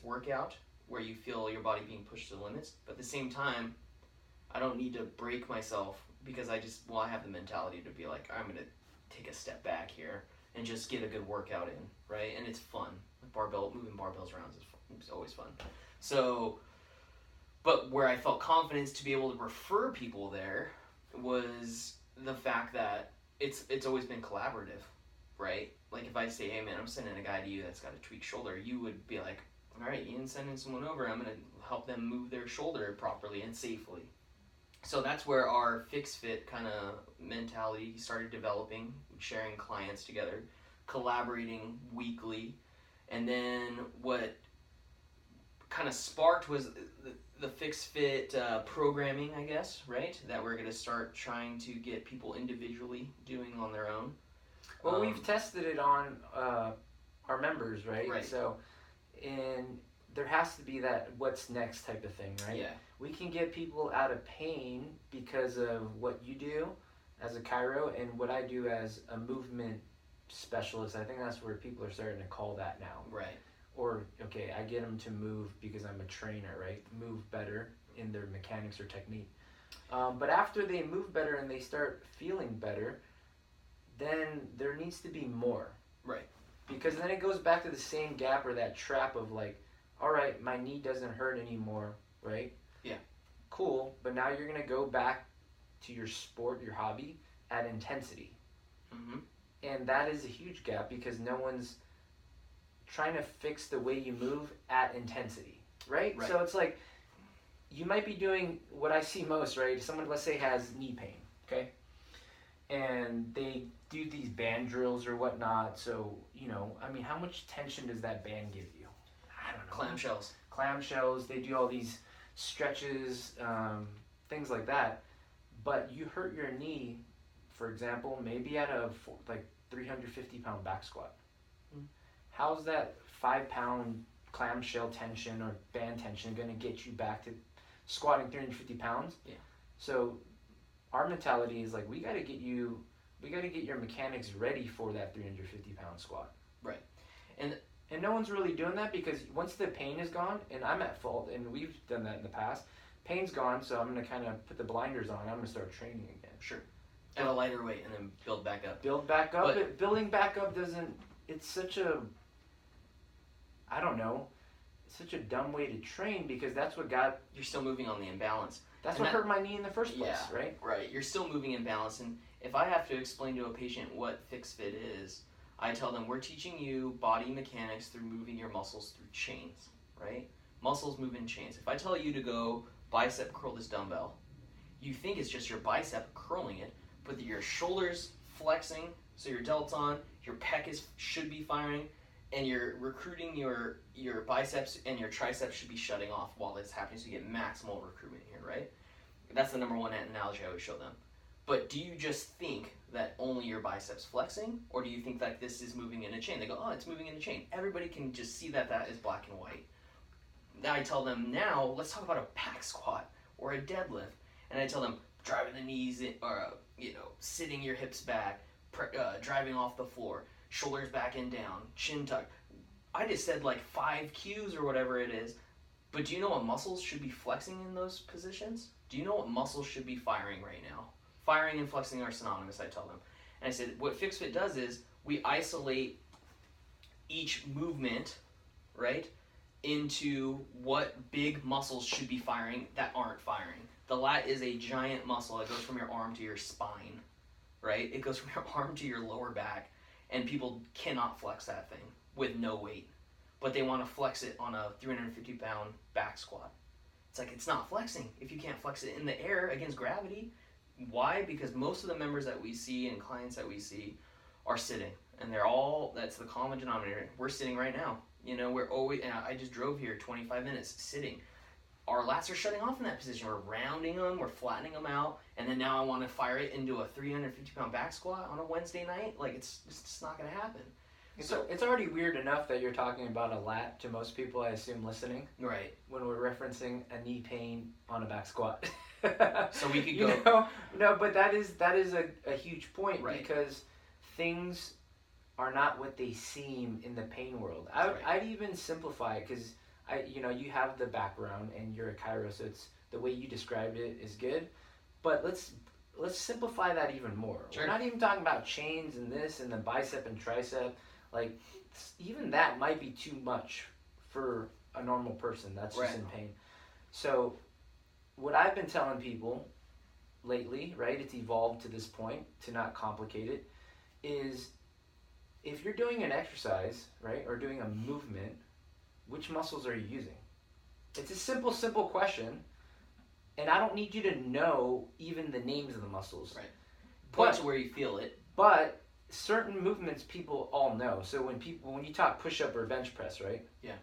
workout where you feel your body being pushed to the limits. But at the same time, I don't need to break myself because I have the mentality to be like, I'm going to take a step back here and just get a good workout in, right? And it's fun. Moving barbells around is always fun. So, but where I felt confidence to be able to refer people there was the fact that it's always been collaborative, right? Like if I say, hey man, I'm sending a guy to you that's got a tweaked shoulder, you would be like, all right, Ian's sending someone over, I'm going to help them move their shoulder properly and safely. So that's where our FixFit kind of mentality started developing, sharing clients together, collaborating weekly. And then what kind of sparked was the FixFit programming, I guess, right? That we're going to start trying to get people individually doing on their own. Well, we've tested it on our members, right? Right. So, and there has to be that what's next type of thing, right? Yeah. We can get people out of pain because of what you do as a chiro and what I do as a movement specialist. I think that's where people are starting to call that now. Right. Or, okay, I get them to move because I'm a trainer, right? Move better in their mechanics or technique. But after they move better and they start feeling better, then there needs to be more. Right. Because then it goes back to the same gap or that trap of like, all right, my knee doesn't hurt anymore, right? Yeah. Cool, but now you're going to go back to your sport, your hobby, at intensity. Mm-hmm. And that is a huge gap because no one's trying to fix the way you move at intensity, right? Right. So it's like, you might be doing what I see most, right? Someone, let's say, has knee pain, okay? And they do these band drills or whatnot, so, I mean, how much tension does that band give you? I don't know. Clamshells, they do all these stretches, things like that. But you hurt your knee, for example, maybe at a 350-pound back squat. Mm. How's that 5-pound clamshell tension or band tension going to get you back to squatting 350 pounds? Yeah. So our mentality is like, we got to get your mechanics ready for that 350-pound squat. Right. And no one's really doing that because once the pain is gone, and I'm at fault, and we've done that in the past, pain's gone, so I'm going to kind of put the blinders on. I'm going to start training again. Sure. At a lighter weight and then build back up. But building back up doesn't, it's such a, I don't know, it's such a dumb way to train because that's what You're still moving on the imbalance. That's what hurt my knee in the first place, right? Right. You're still moving in balance. And if I have to explain to a patient what FixFit is, I tell them we're teaching you body mechanics through moving your muscles through chains, right? Muscles move in chains. If I tell you to go bicep curl this dumbbell, you think it's just your bicep curling it, but your shoulders flexing, so your delt's on, your pec should be firing, and you're recruiting your biceps and your triceps should be shutting off while this happening, so you get maximal recruitment here, right? That's the number one analogy I always show them. But do you just think that only your biceps flexing, or do you think that this is moving in a chain? They go, oh, it's moving in a chain. Everybody can just see that is black and white. Now I tell them, now let's talk about a back squat or a deadlift, and I tell them driving the knees in, or sitting your hips back, driving off the floor, shoulders back and down, chin tuck. I just said like 5 cues or whatever it is, but do you know what muscles should be flexing in those positions? Do you know what muscles should be firing right now? Firing and flexing are synonymous, I tell them. And I said, what FixFit does is we isolate each movement, right, into what big muscles should be firing that aren't firing. The lat is a giant muscle. It goes from your arm to your spine, right? It goes from your arm to your lower back, and people cannot flex that thing with no weight. But they want to flex it on a 350-pound back squat. It's like, it's not flexing if you can't flex it in the air against gravity. Why? Because most of the members that we see and clients that we see are sitting, and that's the common denominator. We're sitting right now. We're always, and I just drove here 25 minutes sitting. Our lats are shutting off in that position. We're rounding them, we're flattening them out, and then now I want to fire it into a 350-pound back squat on a Wednesday night. Like, it's just not going to happen. So it's already weird enough that you're talking about a lat to most people, I assume, listening. Right. When we're referencing a knee pain on a back squat. So we could go. No, but that is a huge point, right, because things are not what they seem in the pain world. Right. I'd even simplify it because you have the background and you're a chiro, so it's the way you described it is good. But let's simplify that even more. Sure. We're not even talking about chains and this and the bicep and tricep. Like, even that might be too much for a normal person that's just right, in pain. So what I've been telling people lately, right? It's evolved to this point to not complicate it. Is if you're doing an exercise, right, or doing a movement, which muscles are you using? It's a simple question, and I don't need you to know even the names of the muscles. Right. Point But to where you feel it. but certain movements people all know. So when you talk push up or bench press, right? Yeah.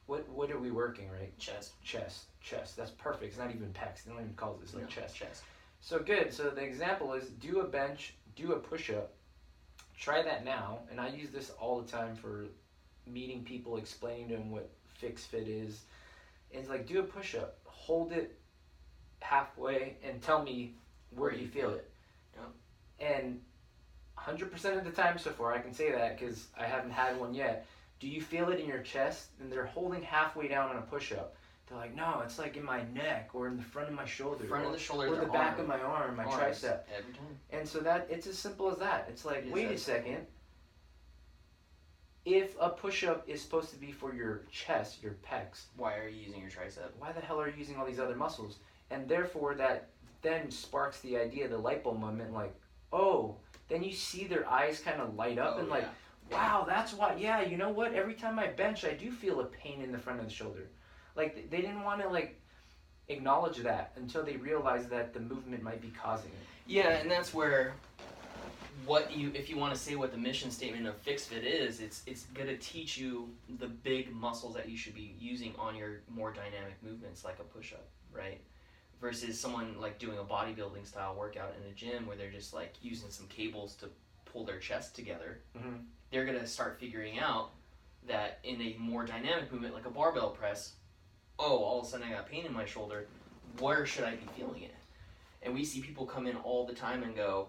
What are we working, right? Chest. Chest. That's perfect. It's not even pecs. They don't even call this like chest. Chest. So good. So the example is do a bench, do a push up. Try that now, and I use this all the time for meeting people, explaining to them what FixFit is. It's like do a push up, hold it halfway, and tell me where you feel it. Yeah. And 100% of the time so far, I can say that because I haven't had one yet. Do you feel it in your chest? And they're holding halfway down on a push-up. They're like, no, it's like in my neck or in the front of my shoulder. Front of the shoulder, or the back of my arm, my tricep. Every time. And so that it's as simple as that. It's like, wait a second. If a push-up is supposed to be for your chest, your pecs, why are you using your tricep? Why the hell are you using all these other muscles? And therefore that then sparks the idea, the light bulb moment, like, oh, then you see their eyes kind of light up and like, wow, that's why, yeah, you know what? Every time I bench, I do feel a pain in the front of the shoulder. Like, they didn't want to, like, acknowledge that until they realized that the movement might be causing it. Yeah, and that's where if you want to say what the mission statement of FixFit is, it's going to teach you the big muscles that you should be using on your more dynamic movements, like a push-up, right? Versus someone like doing a bodybuilding style workout in a gym where they're just like using some cables to pull their chest together. Mm-hmm. They're going to start figuring out that in a more dynamic movement like a barbell press, all of a sudden I got pain in my shoulder, where should I be feeling it? And we see people come in all the time and go,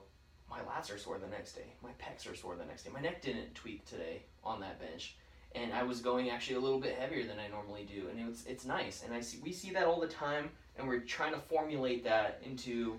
my lats are sore the next day, my pecs are sore the next day, my neck didn't tweak today on that bench, and I was going actually a little bit heavier than I normally do, and it's nice. And we see that all the time, and we're trying to formulate that into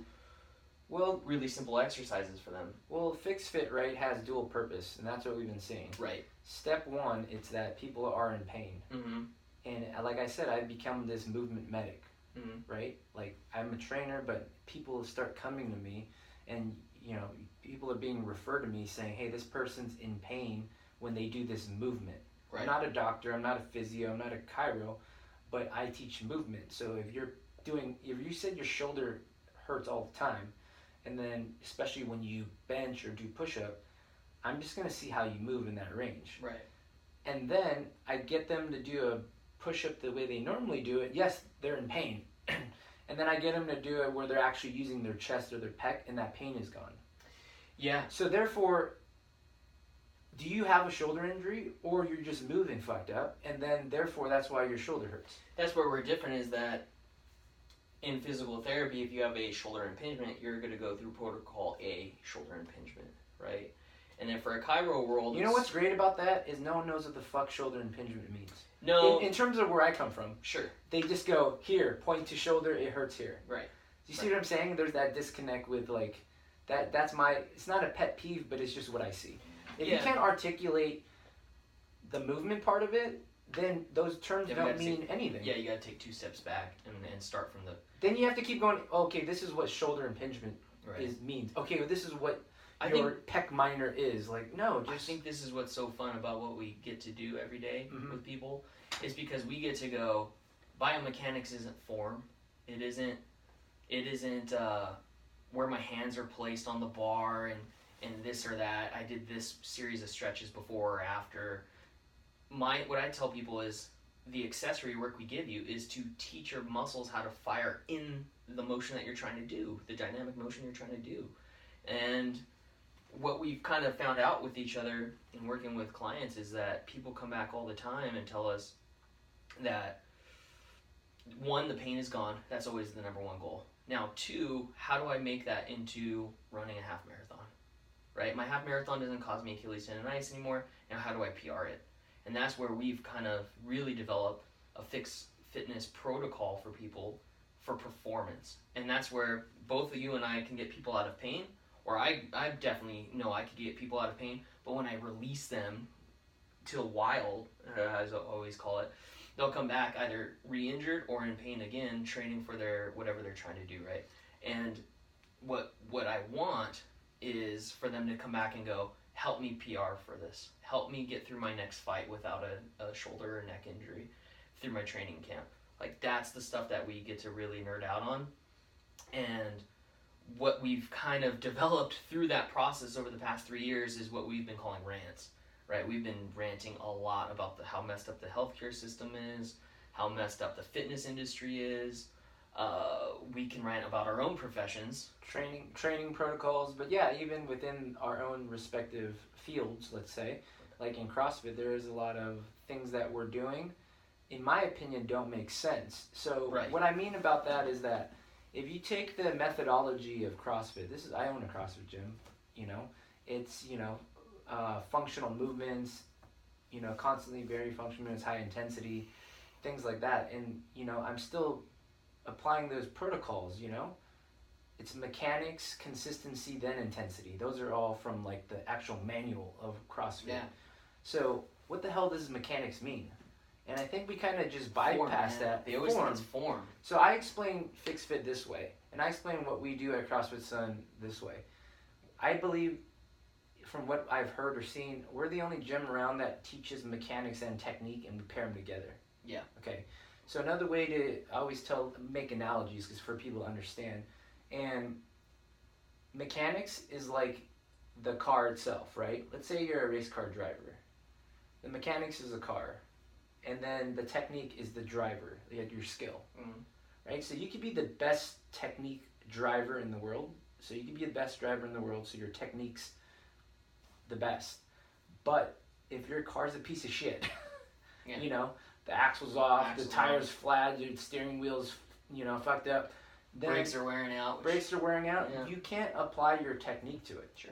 really simple exercises for them. Well, FixFit, right, has dual purpose, and that's what we've been seeing. Right. Step one, it's that people are in pain. Mm-hmm. And like I said, I've become this movement medic, mm-hmm. right? Like, I'm a trainer, but people start coming to me, and, you know, people are being referred to me saying, hey, this person's in pain when they do this movement. Right. I'm not a doctor, I'm not a physio, I'm not a chiro, but I teach movement. So if you said your shoulder hurts all the time, and then especially when you bench or do push-up, I'm just going to see how you move in that range. Right. And then I get them to do a push-up the way they normally do it. Yes, they're in pain. And then I get them to do it where they're actually using their chest or their pec, and that pain is gone. Yeah. So therefore, do you have a shoulder injury, or you're just moving fucked up, and then therefore that's why your shoulder hurts? That's where we're different, is that in physical therapy, if you have a shoulder impingement, you're going to go through protocol A, shoulder impingement, right? And then for a chiro world... You know what's great about that is no one knows what the fuck shoulder impingement means. No. In terms of where I come from. Sure. They just go, here, point to shoulder, it hurts here. Right. Do you see what I'm saying? There's that disconnect with, like, that's my... It's not a pet peeve, but it's just what I see. If you can't articulate the movement part of it, then those terms don't mean anything. Yeah, you got to take 2 steps back and start from the... Then you have to keep going, okay, this is what shoulder impingement means. Okay, well, this is what your pec minor is. Like, no, I think this is what's so fun about what we get to do every day mm-hmm. with people, is because we get to go, biomechanics isn't form. It isn't where my hands are placed on the bar and this or that. I did this series of stretches before or after. What I tell people is the accessory work we give you is to teach your muscles how to fire in the motion that you're trying to do, the dynamic motion you're trying to do. And what we've kind of found out with each other in working with clients is that people come back all the time and tell us that, 1, the pain is gone. That's always the number 1 goal. Now, 2, how do I make that into running a half marathon? Right? My half marathon doesn't cause me Achilles tendonitis anymore. Now, how do I PR it? And that's where we've kind of really developed a FixFitness protocol for people for performance. And that's where both of you and I can get people out of pain, or I definitely know I could get people out of pain, but when I release them to the wild, as I always call it, they'll come back either re-injured or in pain again, training for their whatever they're trying to do, right? And what I want is for them to come back and go, help me PR for this. Help me get through my next fight without a shoulder or neck injury through my training camp. Like, that's the stuff that we get to really nerd out on. And what we've kind of developed through that process over the past 3 years is what we've been calling rants, right? We've been ranting a lot about how messed up the healthcare system is, how messed up the fitness industry is. We can rant about our own professions. Training protocols, but yeah, even within our own respective fields, let's say, like in CrossFit, there is a lot of things that we're doing, in my opinion, don't make sense. So Right. What I mean about that is that if you take the methodology of CrossFit, I own a CrossFit gym, it's, functional movements, constantly very functional movements, high intensity, things like that. And, I'm still applying those protocols, it's mechanics, consistency, then intensity. Those are all from like the actual manual of CrossFit. Yeah. So what the hell does mechanics mean? And I think we kind of just bypass that. They always think it's form. So I explain FixFit this way, and I explain what we do at CrossFit Sun this way. I believe, from what I've heard or seen, we're the only gym around that teaches mechanics and technique and we pair them together. Yeah. Okay. So another way to, I always make analogies because for people to understand. And mechanics is like the car itself, right? Let's say you're a race car driver. The mechanics is a car. And then the technique is the driver, like your skill, right? So you could be the best technique driver in the world. So you could be the best driver in the world, so your technique's the best. But if your car's a piece of shit, yeah. The axle's off, the tire's flat, your steering wheel's, fucked up. Then brakes are wearing out. Yeah. You can't apply your technique to it. Sure.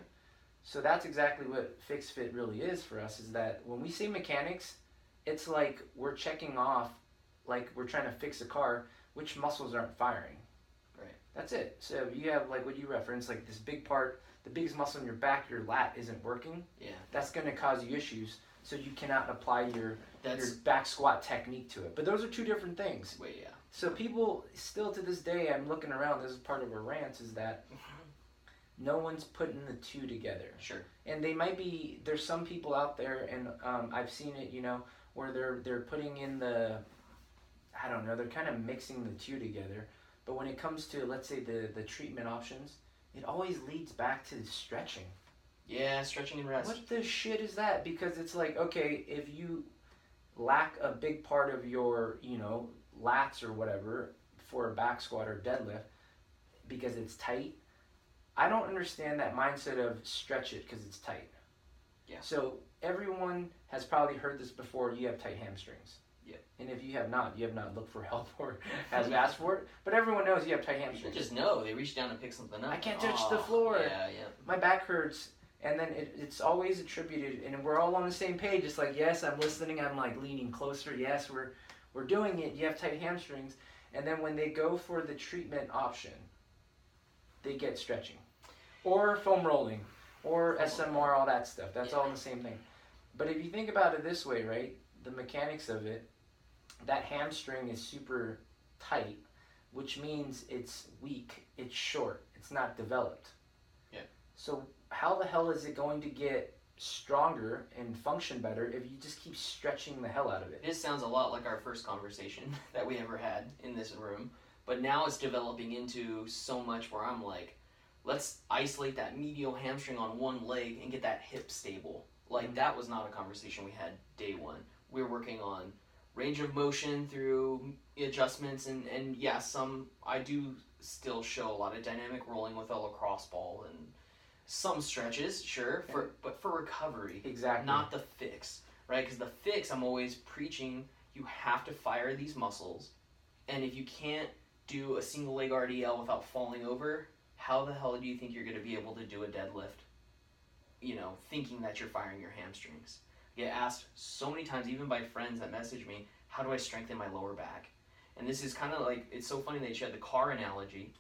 So that's exactly what FixFit really is for us, is that when we say mechanics, it's like we're checking off, like we're trying to fix a car, which muscles aren't firing. Right. That's it. So if you have, like what you referenced, like this big part, the biggest muscle in your back, your lat isn't working. Yeah. That's going to cause you issues. So you cannot apply your back squat technique to it. But those are two different things. Wait, yeah. So people still to this day, I'm looking around, this is part of our rants, is that no one's putting the two together. Sure. And they might be, there's some people out there, and I've seen it, where they're putting in they're kind of mixing the two together. But when it comes to, let's say, the treatment options, it always leads back to stretching. Yeah, stretching and rest. What the shit is that? Because it's like, okay, if you lack a big part of your, lats or whatever for a back squat or deadlift because it's tight, I don't understand that mindset of stretch it because it's tight. Yeah. So everyone has probably heard this before, you have tight hamstrings. Yeah. And if you have not looked for help or has asked for it. But everyone knows you have tight hamstrings. People just know. They reach down and pick something up. I can't touch the floor. Yeah. My back hurts. And then it's always attributed, and we're all on the same page. It's like, yes, I'm listening. I'm like leaning closer. Yes, we're doing it. You have tight hamstrings. And then when they go for the treatment option, they get stretching. Or foam rolling. Or SMR, all that stuff. That's all the same thing. But if you think about it this way, right, the mechanics of it, that hamstring is super tight, which means it's weak, it's short, it's not developed. Yeah. So how the hell is it going to get stronger and function better if you just keep stretching the hell out of it? This sounds a lot like our first conversation that we ever had in this room, but now it's developing into so much where I'm like, let's isolate that medial hamstring on one leg and get that hip stable. Like, that was not a conversation we had day one. We were working on range of motion through adjustments, and yeah, I do still show a lot of dynamic rolling with a lacrosse ball and some stretches, sure, but for recovery. Exactly. Not the fix, right? Because the fix, I'm always preaching, you have to fire these muscles, and if you can't do a single leg RDL without falling over, how the hell do you think you're going to be able to do a deadlift, thinking that you're firing your hamstrings? I get asked so many times, even by friends that message me, how do I strengthen my lower back? And this is kind of like, it's so funny that you had the car analogy.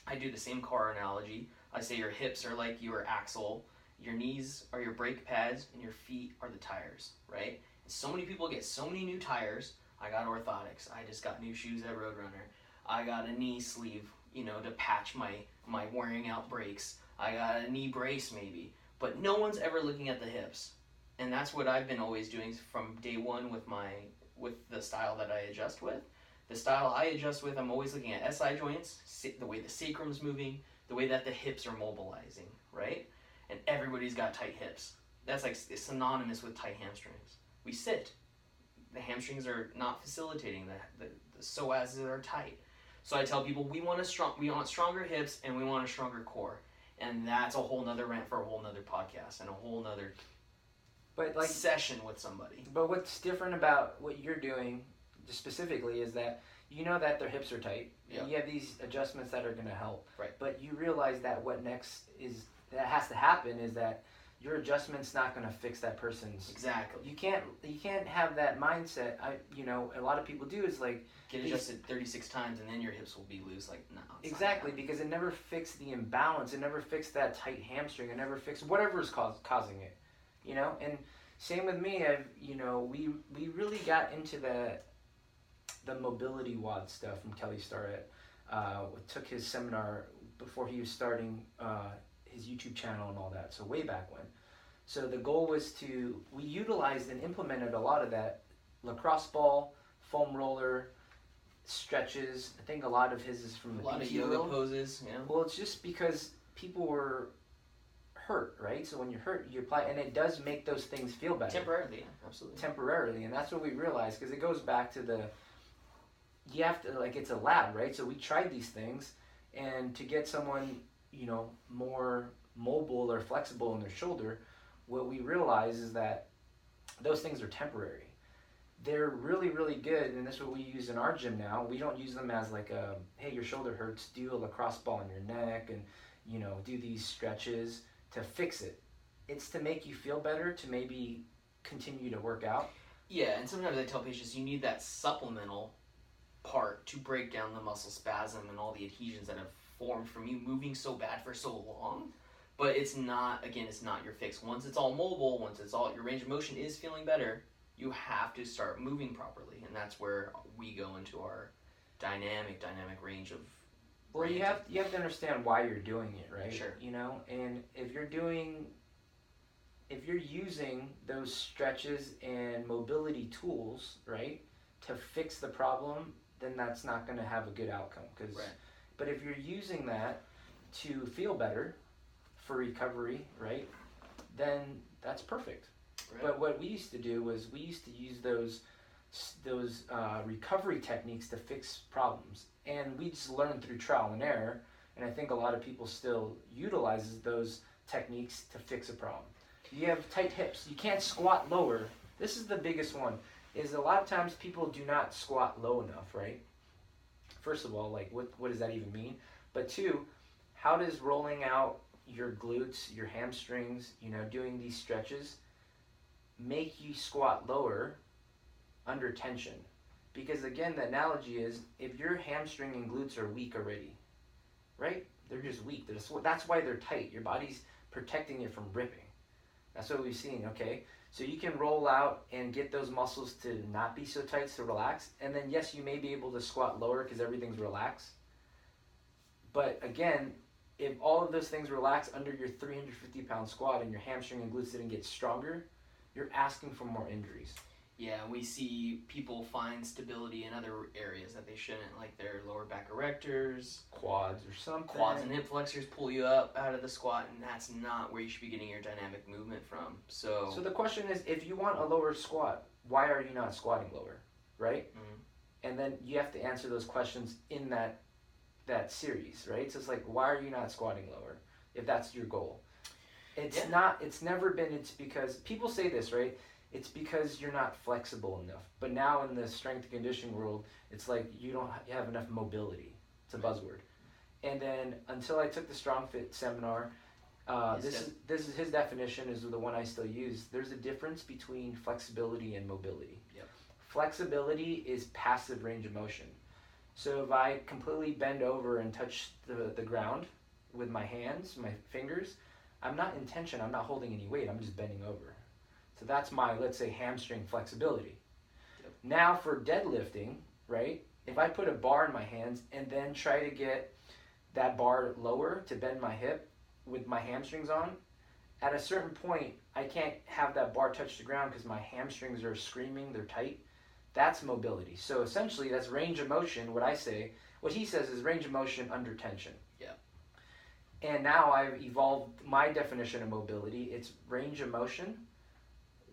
I do the same car analogy. I say your hips are like your axle, your knees are your brake pads, and your feet are the tires, right? And so many people get so many new tires. I got orthotics. I just got new shoes at Roadrunner. I got a knee sleeve, to patch my wearing out breaks. I got a knee brace maybe, but no one's ever looking at the hips. And that's what I've been always doing from day one with the style that I adjust with. The style I adjust with, I'm always looking at SI joints, the way the sacrum's moving, the way that the hips are mobilizing, right? And everybody's got tight hips. That's like it's synonymous with tight hamstrings. We sit. The hamstrings are not facilitating the psoas are tight. So I tell people we want stronger hips and we want a stronger core. And that's a whole nother rant for a whole nother podcast and a whole nother session with somebody. But what's different about what you're doing specifically is that you know that their hips are tight. Yep. You have these adjustments that are going to help. Right. But you realize that what next is that has to happen is that your adjustment's not going to fix that person's. Exactly. You can't have that mindset. A lot of people do is like get adjusted 36 times and then your hips will be loose. Like no. Exactly, because it never fixed the imbalance. It never fixed that tight hamstring. It never fixed whatever is causing it. And same with me. We really got into the mobility WOD stuff from Kelly Starrett. Took his seminar before he was starting his YouTube channel and all that. So way back when. So the goal was we utilized and implemented a lot of that lacrosse ball, foam roller, stretches. I think a lot of his is from the a lot PT of yoga world. poses. Yeah. Well, it's just because people were hurt, right? So when you're hurt, you apply, and it does make those things feel better. Temporarily, yeah, absolutely. Temporarily, and that's what we realized, because it goes back to you have to, it's a lab, right? So we tried these things, and to get someone, more mobile or flexible in their shoulder, what we realize is that those things are temporary. They're really, really good, and that's what we use in our gym now. We don't use them as hey, your shoulder hurts, do a lacrosse ball on your neck, and, do these stretches to fix it. It's to make you feel better, to maybe continue to work out. Yeah, and sometimes I tell patients you need that supplemental part to break down the muscle spasm and all the adhesions that have formed from you moving so bad for so long. But it's not your fix. Once it's all mobile, once it's all your range of motion is feeling better, you have to start moving properly, and that's where we go into our dynamic range of. Well, you have to understand why you're doing it, right? Sure. And if you're using those stretches and mobility tools, right, to fix the problem, then that's not going to have a good outcome. Right. But if you're using that to feel better for recovery, right, then that's perfect. Right. But what we used to do was we used to use those recovery techniques to fix problems, and we just learned through trial and error. And I think a lot of people still utilizes those techniques to fix a problem. You have tight hips. You can't squat lower. This is the biggest one. Is a lot of times people do not squat low enough, right? First of all, what does that even mean? But two, how does rolling out your glutes, your hamstrings, doing these stretches, make you squat lower under tension? Because again, the analogy is if your hamstring and glutes are weak already, right? They're just weak. That's why they're tight. Your body's protecting it from ripping. That's what we've seen, okay? So you can roll out and get those muscles to not be so tight, to relax. And then, yes, you may be able to squat lower because everything's relaxed. But again, if all of those things relax under your 350-pound squat and your hamstring and glutes didn't get stronger, you're asking for more injuries. Yeah, we see people find stability in other areas that they shouldn't, like their lower back erectors, quads or something. Quads and hip flexors pull you up out of the squat, and that's not where you should be getting your dynamic movement from. So the question is, if you want a lower squat, why are you not squatting lower, right? Mm-hmm. And then you have to answer those questions in that series, right? So it's why are you not squatting lower if that's your goal? It's because people say this, right? It's because you're not flexible enough. But now in the strength and conditioning world, it's you don't have enough mobility. It's a buzzword. And then until I took the Strong Fit seminar, this is his definition is the one I still use. There's a difference between flexibility and mobility. Yep. Flexibility is passive range of motion. So if I completely bend over and touch the ground with my hands, my fingers, I'm not in tension. I'm not holding any weight. I'm just bending over. So that's my, let's say, hamstring flexibility. Yep. Now for deadlifting, right? If I put a bar in my hands and then try to get that bar lower to bend my hip with my hamstrings on, at a certain point, I can't have that bar touch the ground because my hamstrings are screaming, they're tight. That's mobility. So essentially, that's range of motion. What he says is range of motion under tension. Yeah. And now I've evolved my definition of mobility. It's range of motion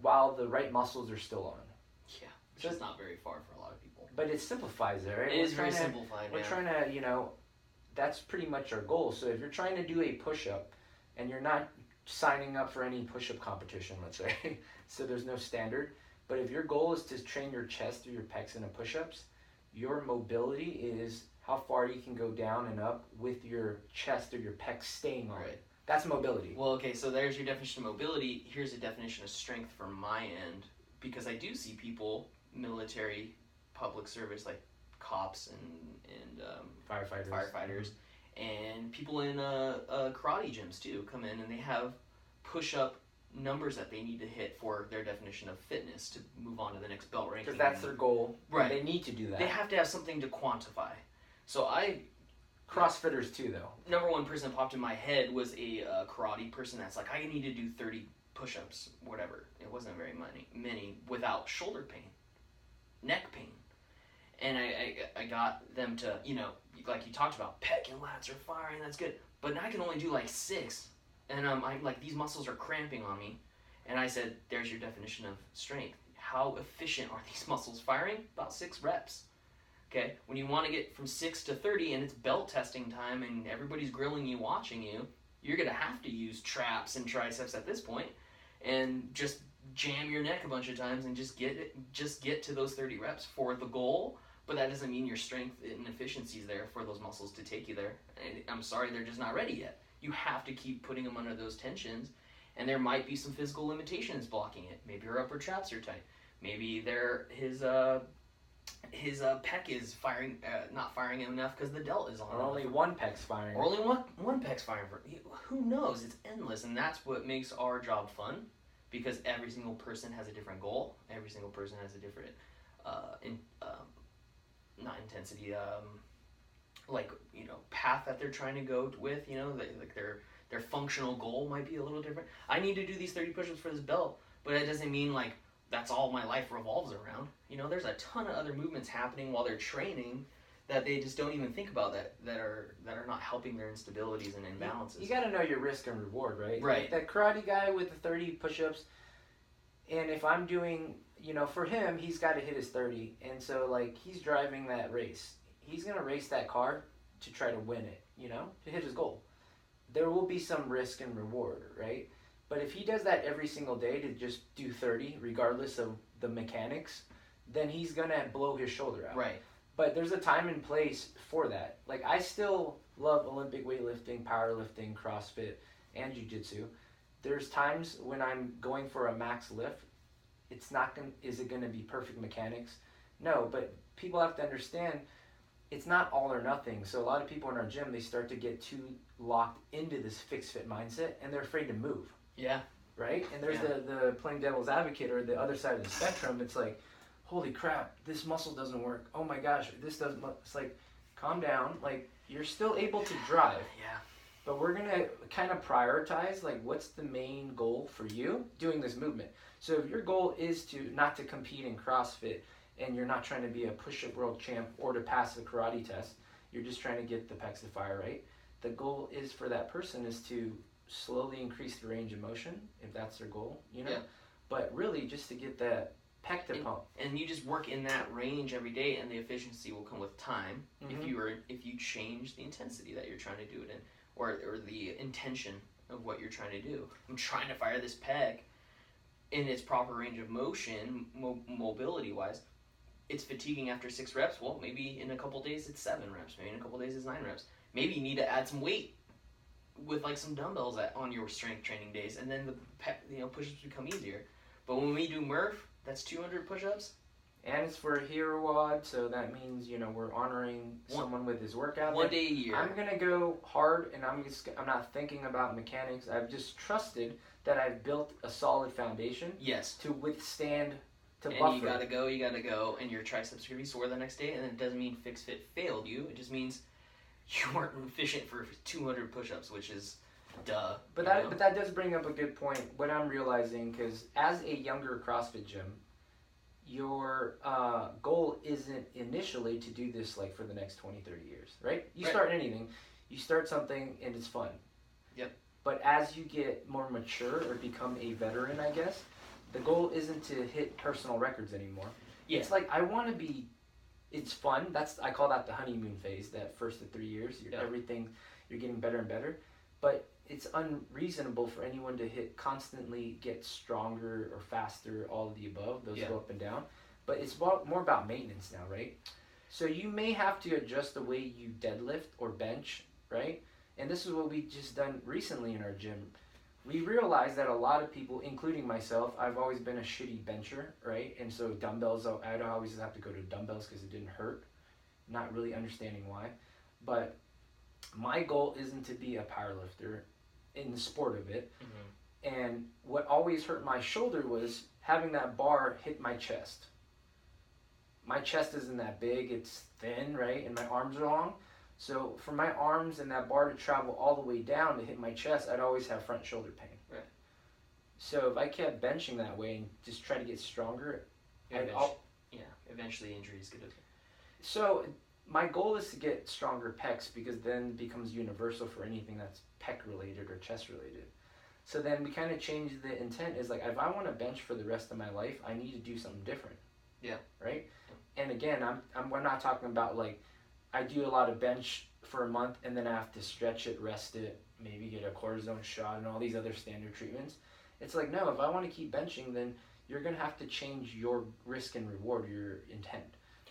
while the right muscles are still on. Yeah, which is not very far for a lot of people. But it simplifies it, right? It is very simplified, We're trying to, that's pretty much our goal. So if you're trying to do a push-up and you're not signing up for any push-up competition, let's say, so there's no standard, but if your goal is to train your chest through your pecs and the push-ups, your mobility is how far you can go down and up with your chest or your pecs staying on it. That's mobility. Well, okay, so there's your definition of mobility. Here's a definition of strength from my end, because I do see people, military, public service, like cops and firefighters, and people in karate gyms too come in and they have push-up numbers that they need to hit for their definition of fitness to move on to the next belt ranking. Because that's their goal. Right. They need to do that. They have to have something to quantify. So CrossFitters too, though. Number one person that popped in my head was a karate person that's like, I need to do 30 push-ups, whatever. It wasn't very many without shoulder pain, neck pain. And I got them to, like you talked about, pec and lats are firing, that's good. But now I can only do like 6. And I'm like, these muscles are cramping on me. And I said, there's your definition of strength. How efficient are these muscles firing? About 6 reps. Okay, when you want to get from 6 to 30 and it's belt testing time and everybody's grilling you, watching you, you're going to have to use traps and triceps at this point and just jam your neck a bunch of times and just get to those 30 reps for the goal. But that doesn't mean your strength and efficiency is there for those muscles to take you there. And I'm sorry, they're just not ready yet. You have to keep putting them under those tensions, and there might be some physical limitations blocking it. Maybe your upper traps are tight. Maybe his pec is not firing enough because the delt is on. Or only one pec's firing. Or only one pec's firing. Who knows? It's endless, and that's what makes our job fun, because every single person has a different goal. Every single person has a different not intensity, path that they're trying to go with, like their functional goal might be a little different. I need to do these 30 push-ups for this belt, but it doesn't mean like that's all my life revolves around. There's a ton of other movements happening while they're training that they just don't even think about that are not helping their instabilities and imbalances. You got to know your risk and reward, right? Right. Like that karate guy with the 30 push-ups, and if I'm doing, for him, he's got to hit his 30, and so like he's driving that race. He's going to race that car to try to win it, to hit his goal. There will be some risk and reward, right? But if he does that every single day to just do 30, regardless of the mechanics, then he's going to blow his shoulder out. Right. But there's a time and place for that. Like, I still love Olympic weightlifting, powerlifting, CrossFit, and jiu-jitsu. There's times when I'm going for a max lift. Is it going to be perfect mechanics? No, but people have to understand it's not all or nothing. So a lot of people in our gym, they start to get too locked into this fixed fit mindset, and they're afraid to move. Yeah. Right? And there's the playing devil's advocate, or the other side of the spectrum. It's like, holy crap, this muscle doesn't work. Oh my gosh, this doesn't. It's like, calm down. Like, you're still able to drive. Yeah. But we're going to kind of prioritize, like, what's the main goal for you doing this movement? So if your goal is not to compete in CrossFit, and you're not trying to be a push-up world champ or to pass the karate test, you're just trying to get the pecs to fire right, the goal is for that person is to slowly increase the range of motion, if that's their goal, Yeah. But really just to get that pec to pump. And you just work in that range every day, and the efficiency will come with time. Mm-hmm. If you change the intensity that you're trying to do it in, or the intention of what you're trying to do. I'm trying to fire this pec in its proper range of motion, mobility wise. It's fatiguing after 6 reps. Well, maybe in a couple days it's 7 reps. Maybe in a couple days it's 9 reps. Maybe you need to add some weight with like some dumbbells on your strength training days, and then the push-ups become easier. But when we do Murph, that's 200 push-ups. And it's for a hero WOD, so that means we're honoring someone with his workout. One day a year. I'm gonna go hard, and I'm not thinking about mechanics. I've just trusted that I've built a solid foundation. Yes. To withstand. And buffer. you gotta go, and your triceps are gonna be sore the next day, and it doesn't mean FixFit failed you. It just means you weren't efficient for 200 push-ups, which is duh. But that does bring up a good point. What I'm realizing, because as a younger CrossFit gym, your goal isn't initially to do this like for the next 20, 30 years, right? You start anything, you start something and it's fun. Yep. But as you get more mature or become a veteran, I guess, the goal isn't to hit personal records anymore. Yeah. It's like, I want to be, it's fun. I call that the honeymoon phase, that first to 3 years. Everything, you're getting better and better. But it's unreasonable for anyone to constantly get stronger or faster, all of the above. Those go up and down. But it's more about maintenance now, right? So you may have to adjust the way you deadlift or bench, right? And this is what we just done recently in our gym. We realized that a lot of people, including myself, I've always been a shitty bencher, right? And so dumbbells, I'd always have to go to dumbbells because it didn't hurt. Not really understanding why. But my goal isn't to be a powerlifter in the sport of it. Mm-hmm. And what always hurt my shoulder was having that bar hit my chest. My chest isn't that big, it's thin, right? And my arms are long. So for my arms and that bar to travel all the way down to hit my chest, I'd always have front shoulder pain. Right. So if I kept benching that way and just try to get stronger, eventually injuries could have. So my goal is to get stronger pecs, because then it becomes universal for anything that's pec related or chest related. So then we kind of change the intent, is like, if I want to bench for the rest of my life, I need to do something different. Yeah. Right? And again, we're not talking about like, I do a lot of bench for a month and then I have to stretch it, rest it, maybe get a cortisone shot and all these other standard treatments. It's like, no, if I want to keep benching, then you're going to have to change your risk and reward, your intent.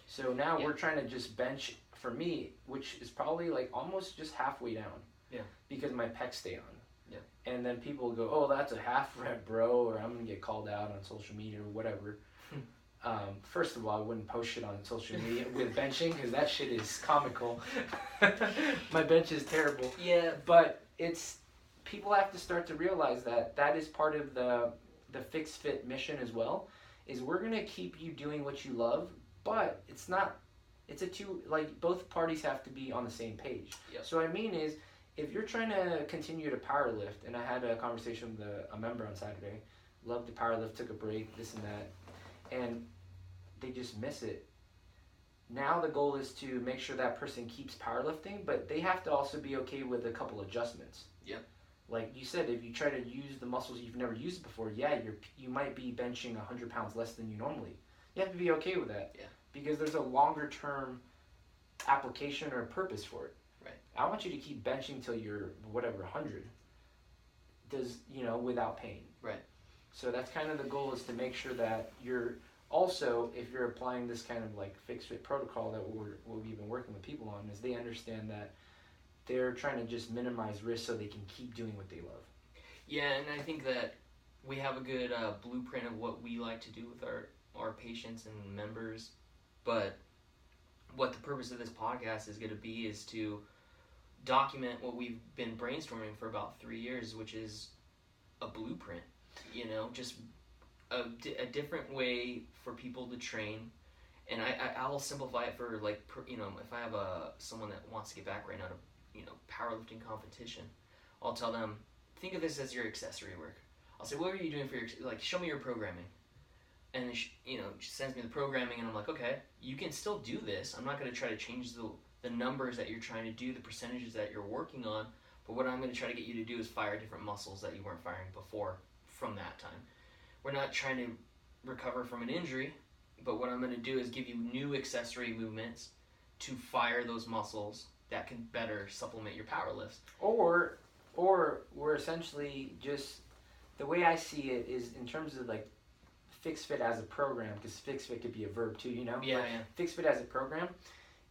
So now we're trying to just bench, for me, which is probably like almost just halfway down. Yeah. Because my pecs stay on. Yeah. And then people will go, oh, that's a half rep, bro, or I'm going to get called out on social media or whatever. First of all, I wouldn't post shit on social media with benching, because that shit is comical. My bench is terrible. Yeah. But people have to start to realize that is part of the FixFit mission as well, is we're going to keep you doing what you love, but both parties have to be on the same page. Yep. So what I mean is, if you're trying to continue to powerlift, and I had a conversation with a member on Saturday, loved to powerlift, took a break, this and that, and they just miss it. Now the goal is to make sure that person keeps powerlifting, but they have to also be okay with a couple adjustments. Yep. Like you said, if you try to use the muscles you've never used before, you might be benching 100 pounds less than you normally. You have to be okay with that. Yeah. Because there's a longer term application or purpose for it. Right. I want you to keep benching till you're 100. Without pain. Right. So that's kind of the goal, is to make sure that you're also, if you're applying this kind of like FixFit protocol that we've been working with people on, is they understand that they're trying to just minimize risk so they can keep doing what they love. Yeah, and I think that we have a good blueprint of what we like to do with our patients and members, but what the purpose of this podcast is going to be is to document what we've been brainstorming for about 3 years, which is a blueprint, just a different way for people to train. And I'll simplify it for if I have someone that wants to get back right now to powerlifting competition, I'll tell them, think of this as your accessory work. I'll say, what are you doing for your, show me your programming. And she sends me the programming, and I'm like, okay, you can still do this. I'm not going to try to change the numbers that you're trying to do, the percentages that you're working on, but what I'm going to try to get you to do is fire different muscles that you weren't firing before from that time. We're not trying to recover from an injury, but what I'm going to do is give you new accessory movements to fire those muscles that can better supplement your power lifts. Or we're essentially just, the way I see it is in terms of like FixFit as a program, because FixFit could be a verb too, Yeah. FixFit as a program,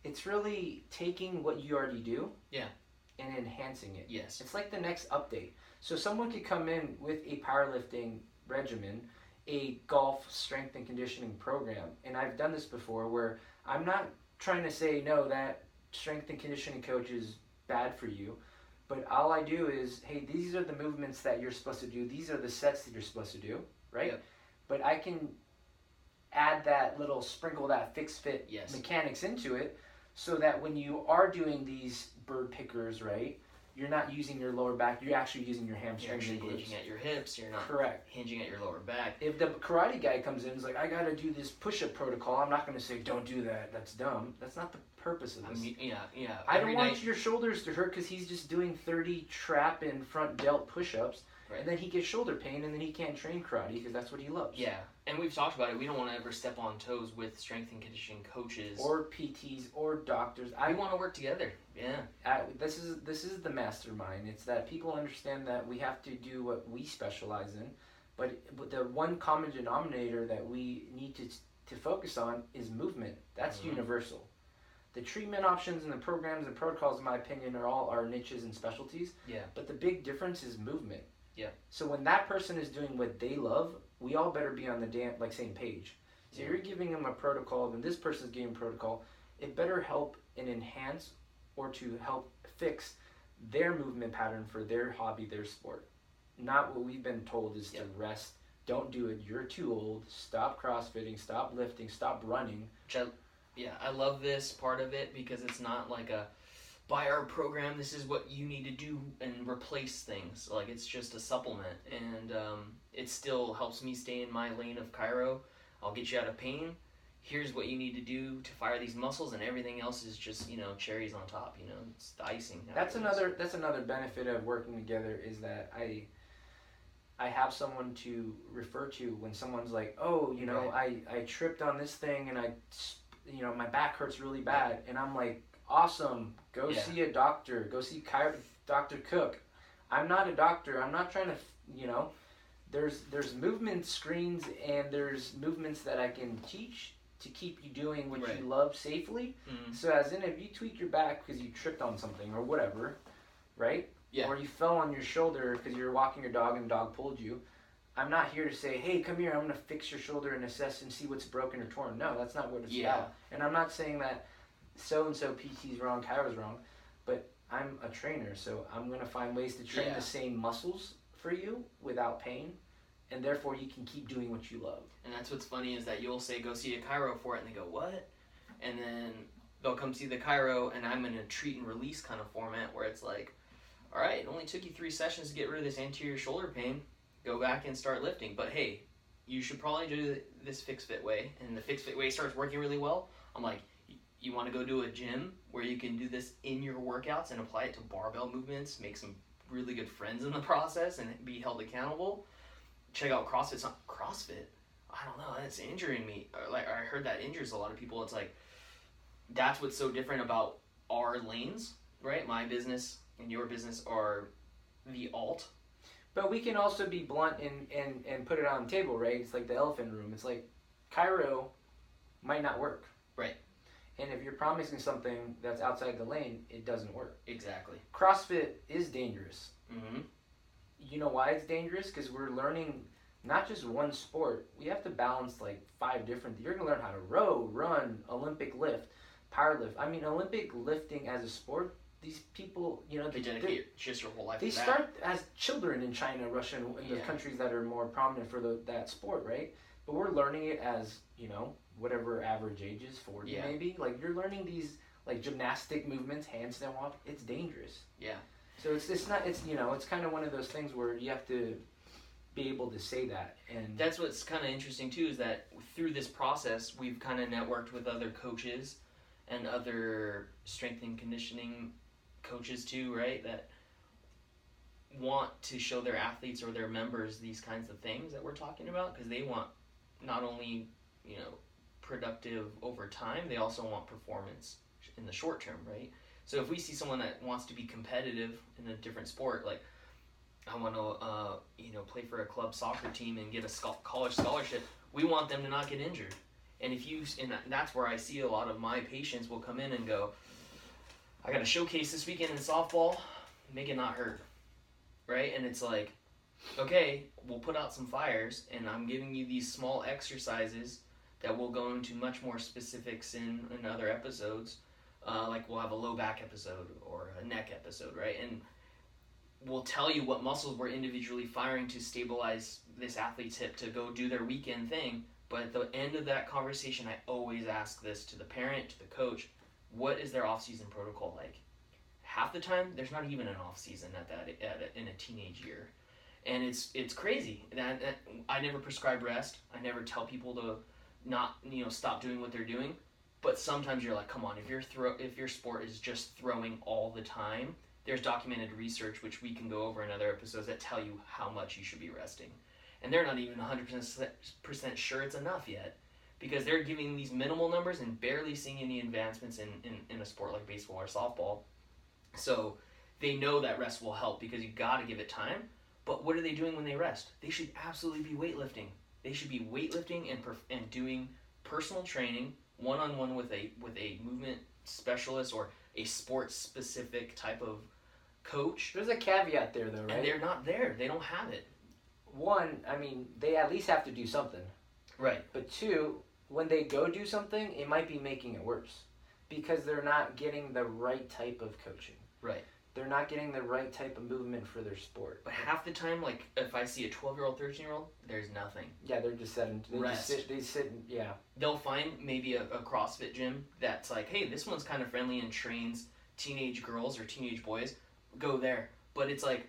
it's really taking what you already do and enhancing it. Yes. It's like the next update. So someone could come in with a powerlifting regimen, a golf strength and conditioning program, and I've done this before where I'm not trying to say, no, that strength and conditioning coach is bad for you, but all I do is, hey, these are the movements that you're supposed to do, these are the sets that you're supposed to do, right? Yep. But I can add that little sprinkle, that FixFit mechanics into it, so that when you are doing these bird pickers, right, you're not using your lower back, you're actually using your You're hamstring actually and glutes. hinging at your hips. You're not Correct. hinging at your lower back. If the karate guy comes in and is like, I gotta do this push-up protocol, I'm not gonna say, don't do that, that's dumb. That's not the purpose of this. Yeah. I don't want your shoulders to hurt because he's just doing 30 trap and front delt push-ups, Right. and then he gets shoulder pain, and then he can't train karate because that's what he loves. Yeah, and we've talked about it. We don't want to ever step on toes with strength and conditioning coaches Or PTs or doctors. We want to work together. Yeah. This is the mastermind. It's that people understand that we have to do what we specialize in, but the one common denominator that we need to focus on is movement. That's universal. The treatment options and the programs and protocols, in my opinion, are all our niches and specialties. Yeah. But the big difference is movement. Yeah. So when that person is doing what they love, we all better be on the same page. So you're giving them a protocol, and this person's giving a protocol. It better help and enhance or to help fix their movement pattern for their hobby, their sport. Not what we've been told is to rest. Don't do it. You're too old. Stop CrossFitting. Stop lifting. Stop running. I love this part of it because it's not like a buy our program, this is what you need to do and replace things. Like, it's just a supplement, and it still helps me stay in my lane of chiro. I'll get you out of pain. Here's what you need to do to fire these muscles, and everything else is just, cherries on top. It's the icing. That's another benefit of working together is that I have someone to refer to when someone's like, oh, I tripped on this thing and my back hurts really bad, and I'm like, awesome, go see a doctor, go see Dr. Cook. I'm not a doctor. I'm not trying to, there's movement screens and there's movements that I can teach to keep you doing what you love safely. Mm-hmm. So as in, if you tweak your back because you tripped on something or whatever, right? Yeah. Or you fell on your shoulder because you were walking your dog and the dog pulled you, I'm not here to say, hey, come here, I'm going to fix your shoulder and assess and see what's broken or torn. No, that's not what it's about. And I'm not saying that so-and-so PT is wrong, chiro's wrong, but I'm a trainer, so I'm going to find ways to train the same muscles for you without pain, and therefore you can keep doing what you love. And that's what's funny is that you'll say, go see a chiro for it, and they go, what? And then they'll come see the chiro, and I'm in a treat and release kind of format where it's like, all right, it only took you 3 sessions to get rid of this anterior shoulder pain. Go back and start lifting. But hey, you should probably do this FixFit way. And the FixFit way starts working really well. I'm like, you want to go to a gym where you can do this in your workouts and apply it to barbell movements, make some really good friends in the process, and be held accountable? Check out CrossFit. It's not CrossFit. I don't know. That's injuring me. Like, I heard that injures a lot of people. It's like, that's what's so different about our lanes, right? My business and your business are the alt. But we can also be blunt and put it on the table, right? It's like the elephant room. It's like chiro might not work. Right. And if you're promising something that's outside the lane, it doesn't work. Exactly. CrossFit is dangerous. Mm-hmm. You know why it's dangerous? Because we're learning not just one sport. We have to balance like 5 different. You're going to learn how to row, run, Olympic lift, power lift. I mean, Olympic lifting as a sport, these people, they dedicate just your whole life to that. They start as children in China, Russia, and the countries that are more prominent for that sport, right? But we're learning it as, whatever average age is, 40 maybe. Like, you're learning these, like, gymnastic movements, handstand walk. It's dangerous. Yeah. So it's kind of one of those things where you have to be able to say that. And that's what's kind of interesting, too, is that through this process, we've kind of networked with other coaches and other strength and conditioning coaches too, right, that want to show their athletes or their members these kinds of things that we're talking about, because they want not only productive over time, they also want performance in the short term, right? So if we see someone that wants to be competitive in a different sport, like I want to play for a club soccer team and get a college scholarship, we want them to not get injured. And that's where I see a lot of my patients will come in and go, I got a showcase this weekend in softball, make it not hurt, right? And it's like, okay, we'll put out some fires, and I'm giving you these small exercises that we'll go into much more specifics in other episodes. Like we'll have a low back episode or a neck episode, right? And we'll tell you what muscles we're individually firing to stabilize this athlete's hip to go do their weekend thing. But at the end of that conversation, I always ask this to the parent, to the coach, what is their off-season protocol like? Half the time, there's not even an off-season in a teenage year. And it's crazy. That I never prescribe rest. I never tell people to not, stop doing what they're doing. But sometimes you're like, come on, if your sport is just throwing all the time, there's documented research, which we can go over in other episodes, that tell you how much you should be resting. And they're not even 100% sure it's enough yet, because they're giving these minimal numbers and barely seeing any advancements in a sport like baseball or softball. So they know that rest will help because you got to give it time. But what are they doing when they rest? They should absolutely be weightlifting. They should be weightlifting and doing personal training one-on-one with a movement specialist or a sports-specific type of coach. There's a caveat there, though, right? And they're not there. They don't have it. One, I mean, they at least have to do something. Right. But two, when they go do something, it might be making it worse because they're not getting the right type of coaching. Right. They're not getting the right type of movement for their sport. But half the time, like, if I see a 12-year-old, 13-year-old, there's nothing. Yeah, they're just sitting. They sit, yeah. They'll find maybe a CrossFit gym that's like, hey, this one's kind of friendly and trains teenage girls or teenage boys. Go there. But it's like,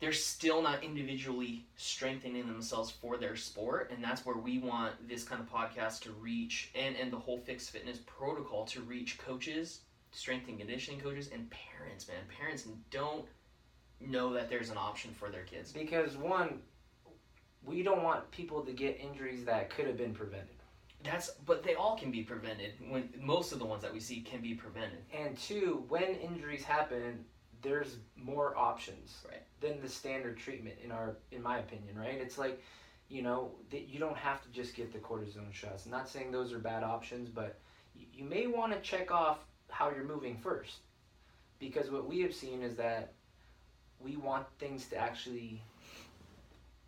they're still not individually strengthening themselves for their sport, and that's where we want this kind of podcast to reach, and the whole FixFitness protocol to reach coaches, strength and conditioning coaches, and parents, man. Parents don't know that there's an option for their kids. Because one, we don't want people to get injuries that could have been prevented. But they all can be prevented. When most of the ones that we see can be prevented. And two, when injuries happen, there's more options than the standard treatment in my opinion, right? It's like, you don't have to just get the cortisone shots. I'm not saying those are bad options, but you may want to check off how you're moving first, because what we have seen is that we want things to actually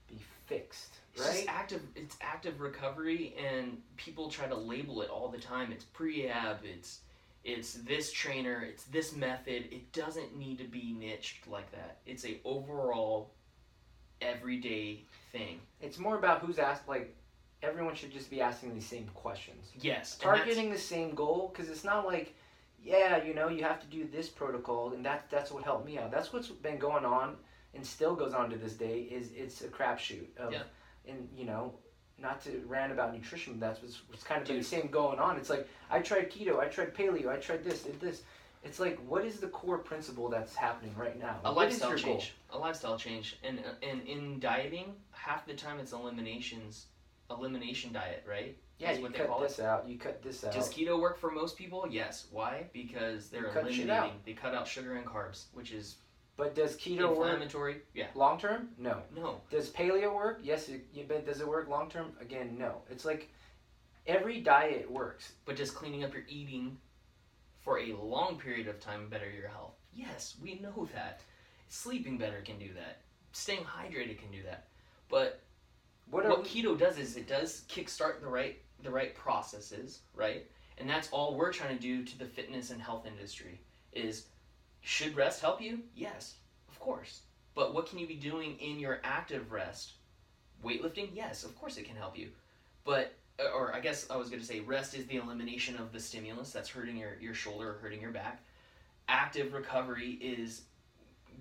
be fixed, right? It's active recovery, and people try to label it all the time. It's pre-ab, it's this trainer, it's this method. It doesn't need to be niched like that. It's a overall everyday thing. It's more about who's asked, like, everyone should just be asking these same questions. Yes. Targeting the same goal, because it's not like, yeah, you have to do this protocol, and that's what helped me out. That's what's been going on, and still goes on to this day, is it's a crapshoot. And, not to rant about nutrition, but that's what's kind of been the same going on. It's like, I tried keto, I tried paleo, I tried this, did this. It's like, what is the core principle that's happening right now? A lifestyle change. A lifestyle change. And in dieting, half the time it's elimination diet, right? Yeah, you cut this out. You cut this out. Does keto work for most people? Yes. Why? Because they're eliminating. They cut out sugar and carbs, which is But does keto inflammatory? Work? Yeah. Long term? No. No. Does paleo work? Yes. Does it work long term? Again, no. It's like every diet works. But does cleaning up your eating for a long period of time better your health? Yes, we know that. Sleeping better can do that. Staying hydrated can do that. But what keto does is it does kickstart the right processes, right? And that's all we're trying to do to the fitness and health industry is, should rest help you? Yes, of course. But what can you be doing in your active rest? Weightlifting? Yes, of course it can help you. But, or I guess I was going to say, rest is the elimination of the stimulus that's hurting your shoulder or hurting your back. Active recovery is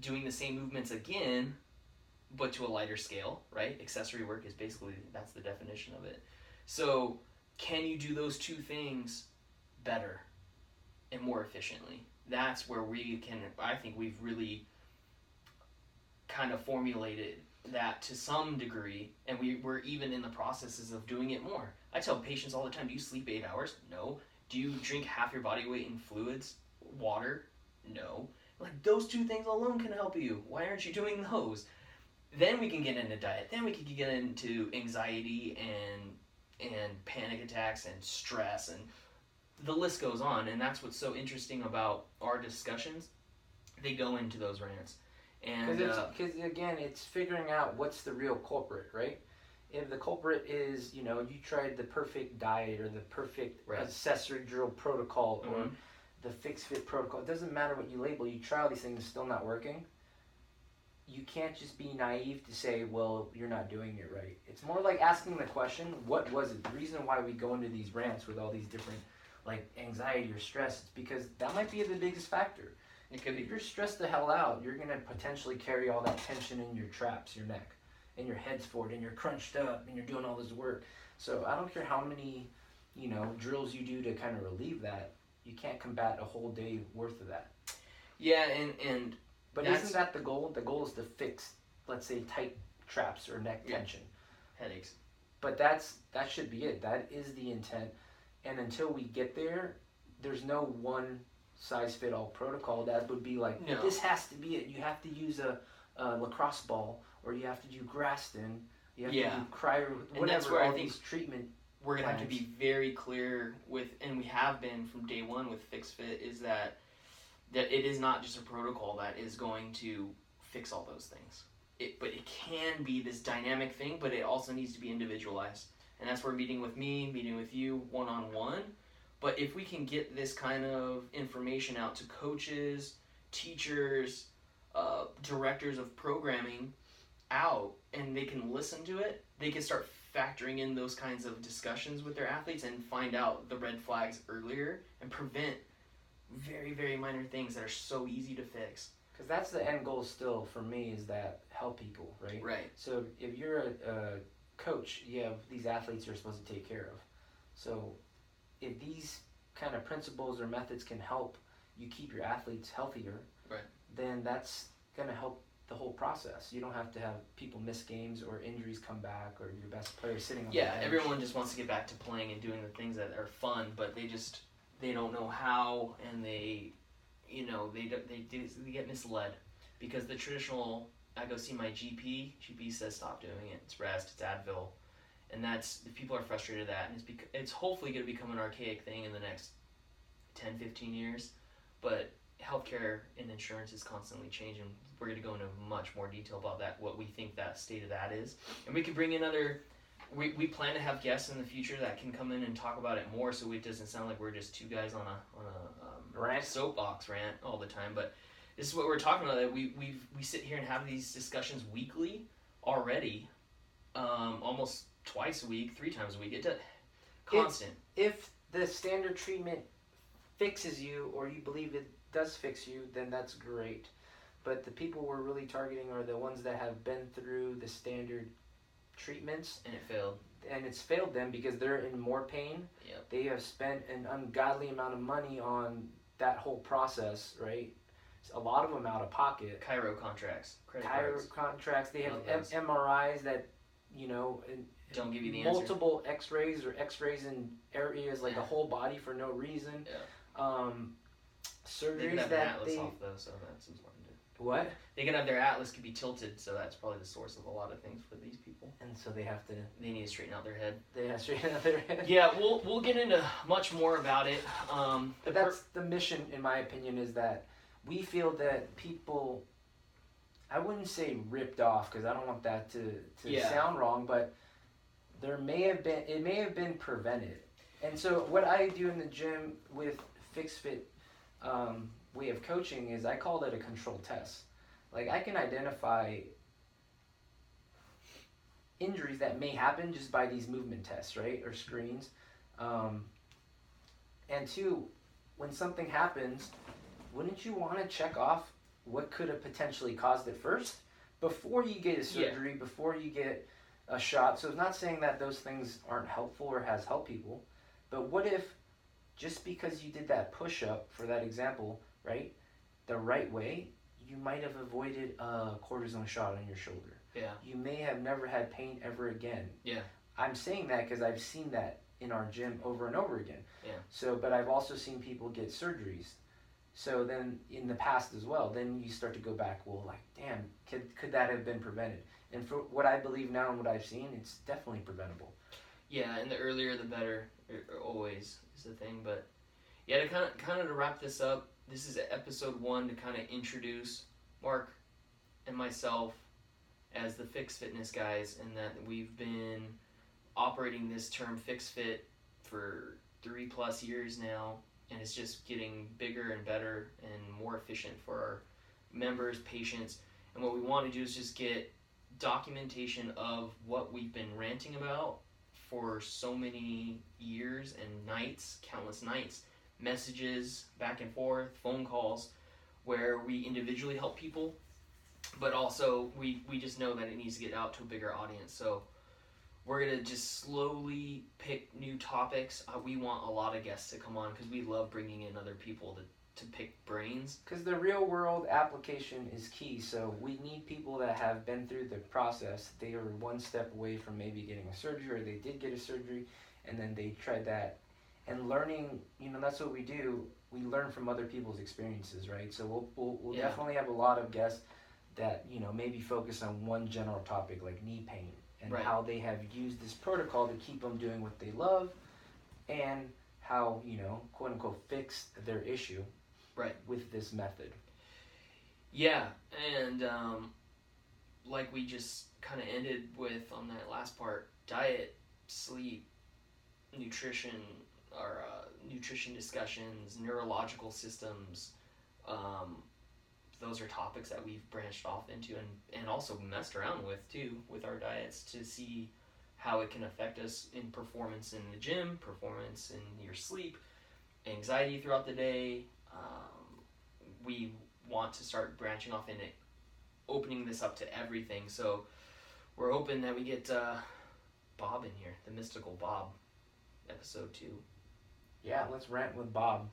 doing the same movements again, but to a lighter scale, right? Accessory work is basically, that's the definition of it. So, can you do those two things better and more efficiently? That's where I think we've really kind of formulated that to some degree, and we're even in the processes of doing it more. I tell patients all the time, do you sleep 8 hours? No. Do you drink half your body weight in fluids? Water? No. Like, those two things alone can help you. Why aren't you doing those? Then we can get into diet. Then we can get into anxiety and panic attacks and stress, and the list goes on. And that's what's so interesting about our discussions. They go into those rants. Because again, it's figuring out what's the real culprit, right? If the culprit is, you tried the perfect diet or the perfect accessory drill protocol or the FixFit protocol, it doesn't matter what you label, you try all these things, it's still not working. You can't just be naive to say, well, you're not doing it right. It's more like asking the question, what was it? The reason why we go into these rants with all these different like anxiety or stress, it's because that might be the biggest factor. It could be. If you're stressed the hell out, you're going to potentially carry all that tension in your traps, your neck, and your head's forward, and you're crunched up, and you're doing all this work. So I don't care how many, drills you do to kind of relieve that, you can't combat a whole day worth of that. Yeah, and But isn't that the goal? The goal is to fix, let's say, tight traps or neck tension. Headaches. But that should be it. That is the intent. And until we get there, there's no one size fit all protocol that would be like, no. This has to be it. You have to use a lacrosse ball, or you have to do Graston, you have to do cryo, whatever. And that's where all these treatment. We're gonna have to be very clear with, and we have been from day one with FixFit, is that it is not just a protocol that is going to fix all those things. But it can be this dynamic thing, but it also needs to be individualized. And that's where meeting with me, meeting with you one-on-one. But if we can get this kind of information out to coaches, teachers, directors of programming out, and they can listen to it, they can start factoring in those kinds of discussions with their athletes and find out the red flags earlier and prevent very, very minor things that are so easy to fix. Because that's the end goal still for me, is that help people, right? Right. So if you're a coach, you have these athletes you're supposed to take care of. So if these kind of principles or methods can help you keep your athletes healthier, right, then that's going to help the whole process. You don't have to have people miss games or injuries come back or your best player sitting on the bench. Yeah, everyone just wants to get back to playing and doing the things that are fun, but they don't know how, and they get misled, because the traditional, I go see my GP says stop doing it, it's rest, it's Advil, and that's, people are frustrated at that, and it's hopefully going to become an archaic thing in the next 10-15 years, but healthcare and insurance is constantly changing. We're going to go into much more detail about that, what we think that state of that is, and we can bring in we plan to have guests in the future that can come in and talk about it more, so it doesn't sound like we're just two guys on a soapbox rant all the time. But this is what we're talking about. That we sit here and have these discussions weekly already, almost twice a week, 3 times a week. It's constant. If the standard treatment fixes you, or you believe it does fix you, then that's great. But the people we're really targeting are the ones that have been through the standard treatments and it failed, and it's failed them because they're in more pain. Yep. They have spent an ungodly amount of money on that whole process, right? A lot of them out of pocket. Chiro contracts, contracts. They have MRIs that don't give you the multiple answer. X-rays or X-rays in areas like the whole body for no reason. Yeah. Surgeries they can have that Atlas off though, so that's important. What? They can have their Atlas could be tilted, so that's probably the source of a lot of things for these people. And so they need to straighten out their head. They have to straighten out their head. Yeah, we'll get into much more about it. But that's the mission, in my opinion, is that we feel that people, I wouldn't say ripped off, because I don't want that to sound wrong, but it may have been prevented. And so what I do in the gym with FixFit way of coaching is I call it a control test. Like, I can identify injuries that may happen just by these movement tests, right, or screens. And 2, when something happens, wouldn't you want to check off what could have potentially caused it first before you get a surgery, before you get a shot? So it's not saying that those things aren't helpful or has helped people, but what if just because you did that push-up, for that example, right, the right way, you might have avoided a cortisone shot on your shoulder. Yeah. You may have never had pain ever again. Yeah. I'm saying that because I've seen that in our gym over and over again. Yeah. So, but I've also seen people get surgeries. So then in the past as well, then you start to go back, well, like, damn, could that have been prevented? And for what I believe now and what I've seen, it's definitely preventable. Yeah, and the earlier the better, always is the thing. But yeah, to kind of to wrap this up, this is episode 1 to kind of introduce Mark and myself as the FixFitness guys, and that we've been operating this term FixFit for 3+ years now, and it's just getting bigger and better and more efficient for our members, patients. And what we want to do is just get documentation of what we've been ranting about for so many years and nights, countless nights, messages back and forth, phone calls, where we individually help people, but also we just know that it needs to get out to a bigger audience. So we're going to just slowly pick new topics. We want a lot of guests to come on because we love bringing in other people to pick brains. Because the real world application is key. So we need people that have been through the process. They are one step away from maybe getting a surgery, or they did get a surgery and then they tried that. And learning, that's what we do. We learn from other people's experiences, right? So we'll definitely have a lot of guests that, maybe focus on one general topic like knee pain and how they have used this protocol to keep them doing what they love, and how, quote unquote, fix their issue with this method. Yeah, and like we just kind of ended with on that last part, diet, sleep, nutrition, or nutrition discussions, neurological systems, those are topics that we've branched off into and also messed around with too with our diets to see how it can affect us in performance in the gym, performance in your sleep, anxiety throughout the day. We want to start branching off and opening this up to everything. So we're hoping that we get Bob in here, the mystical Bob, episode 2. Yeah, let's rant with Bob.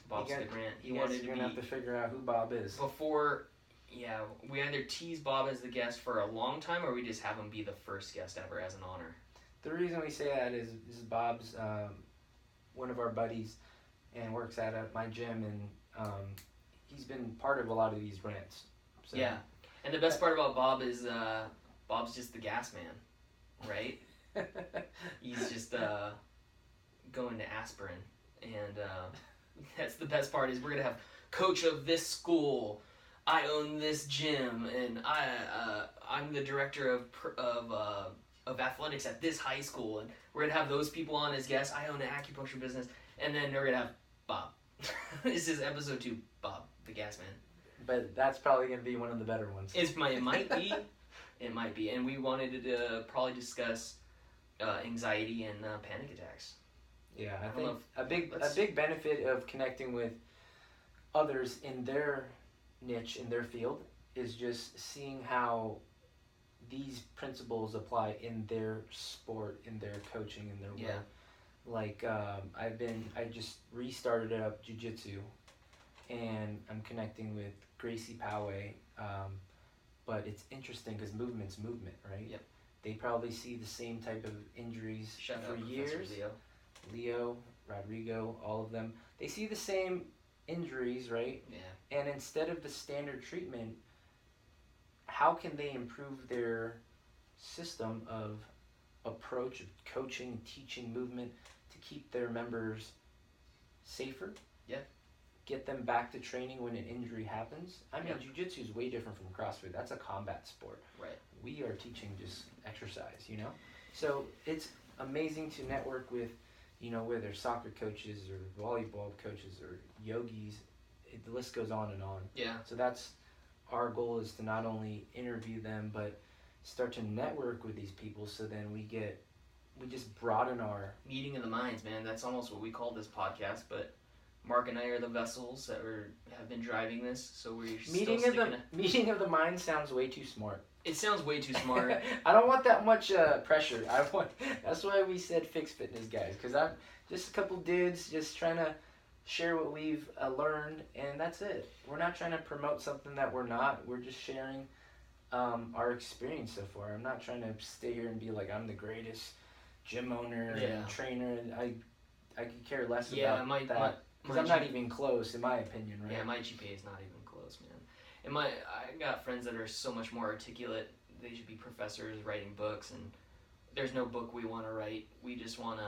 Bob's the rant. You're going to have to figure out who Bob is. We either tease Bob as the guest for a long time, or we just have him be the first guest ever as an honor. The reason we say that is Bob's one of our buddies and works at my gym, and he's been part of a lot of these rants. So. Yeah, and the best part about Bob is Bob's just the gas man, right? He's just going to aspirin, and that's the best part is we're going to have coach of this school, I own this gym, and I'm the director of athletics at this high school, and we're going to have those people on as guests. I own an acupuncture business, and then we're going to have Bob. This is episode 2, Bob, the gas man. But that's probably going to be one of the better ones. It might be, and we wanted to probably discuss anxiety and panic attacks. Yeah, I think a big benefit of connecting with others in their niche, in their field, is just seeing how these principles apply in their sport, in their coaching, in their work. Like I just restarted up jiu-jitsu, and I'm connecting with Gracie Poway, but it's interesting because movement's movement, right? Yep. They probably see the same type of injuries for years. Leo, Rodrigo, all of them. They see the same injuries, right? Yeah. And instead of the standard treatment, how can they improve their system of approach, of coaching, teaching movement to keep their members safer? Yeah. Get them back to training when an injury happens. I mean, jiu-jitsu is way different from CrossFit. That's a combat sport. Right. We are teaching just exercise, So it's amazing to network with, whether soccer coaches or volleyball coaches or yogis. The list goes on and on. Yeah. So that's our goal, is to not only interview them, but start to network with these people, so then we just broaden our... Meeting of the minds, man. That's almost what we call this podcast, but Mark and I are the vessels that have been driving this, so we're Meeting of the mind sounds way too smart. It sounds way too smart. I don't want that much pressure. That's why we said FixFitness, guys, because I'm just a couple dudes just trying to share what we've learned, and that's it. We're not trying to promote something that we're not. We're just sharing our experience so far. I'm not trying to stay here and be like, I'm the greatest gym owner and trainer. I could care less about that, because I'm not even close, in my opinion, right? Yeah, my GPA is not even close, man. And I got friends that are so much more articulate. They should be professors writing books, and there's no book we want to write. We just want to,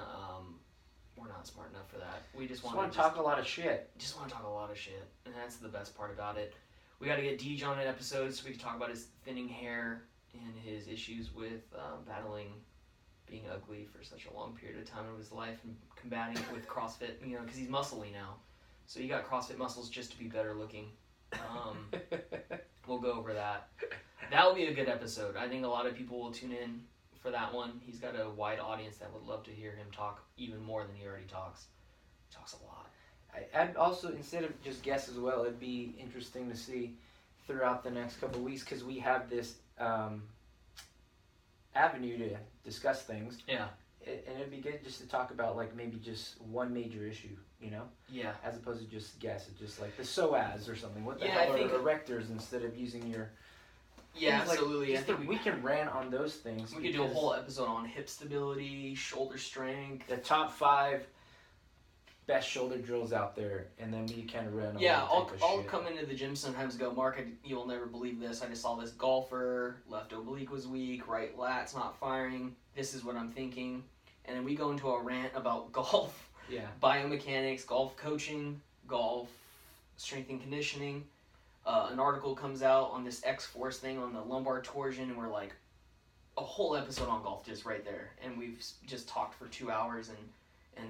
we're not smart enough for that. We just want to talk a lot of shit. Just want to talk a lot of shit, and that's the best part about it. We got to get Deej on an episode so we can talk about his thinning hair and his issues with battling being ugly for such a long period of time in his life, and combating it with CrossFit, because he's muscly now. So you got CrossFit muscles just to be better looking. We'll go over that. That will be a good episode. I think a lot of people will tune in for that one. He's got a wide audience that would love to hear him talk even more than he already talks. He talks a lot. I'd also, instead of just guests as well, it'd be interesting to see throughout the next couple of weeks, because we have this avenue to discuss things. Yeah. And it'd be good just to talk about, like, maybe just one major issue, you know? Yeah. As opposed to just guess. It's just like the SOAS or something. What the Yeah, hell I think are erectors instead of using your... Yeah, like, absolutely. I think we can rant on those things. we could do a whole episode on hip stability, shoulder strength. The top 5 best shoulder drills out there, and then we kind of run on Yeah, that I'll type of shit. come into the gym sometimes and go, Mark, you'll never believe this. I just saw this golfer, left oblique was weak, right lat's not firing. This is what I'm thinking. And then we go into a rant about golf, biomechanics, golf coaching, golf strength and conditioning. An article comes out on this X-Force thing on the lumbar torsion, and we're like, a whole episode on golf just right there. And we've just talked for 2 hours, and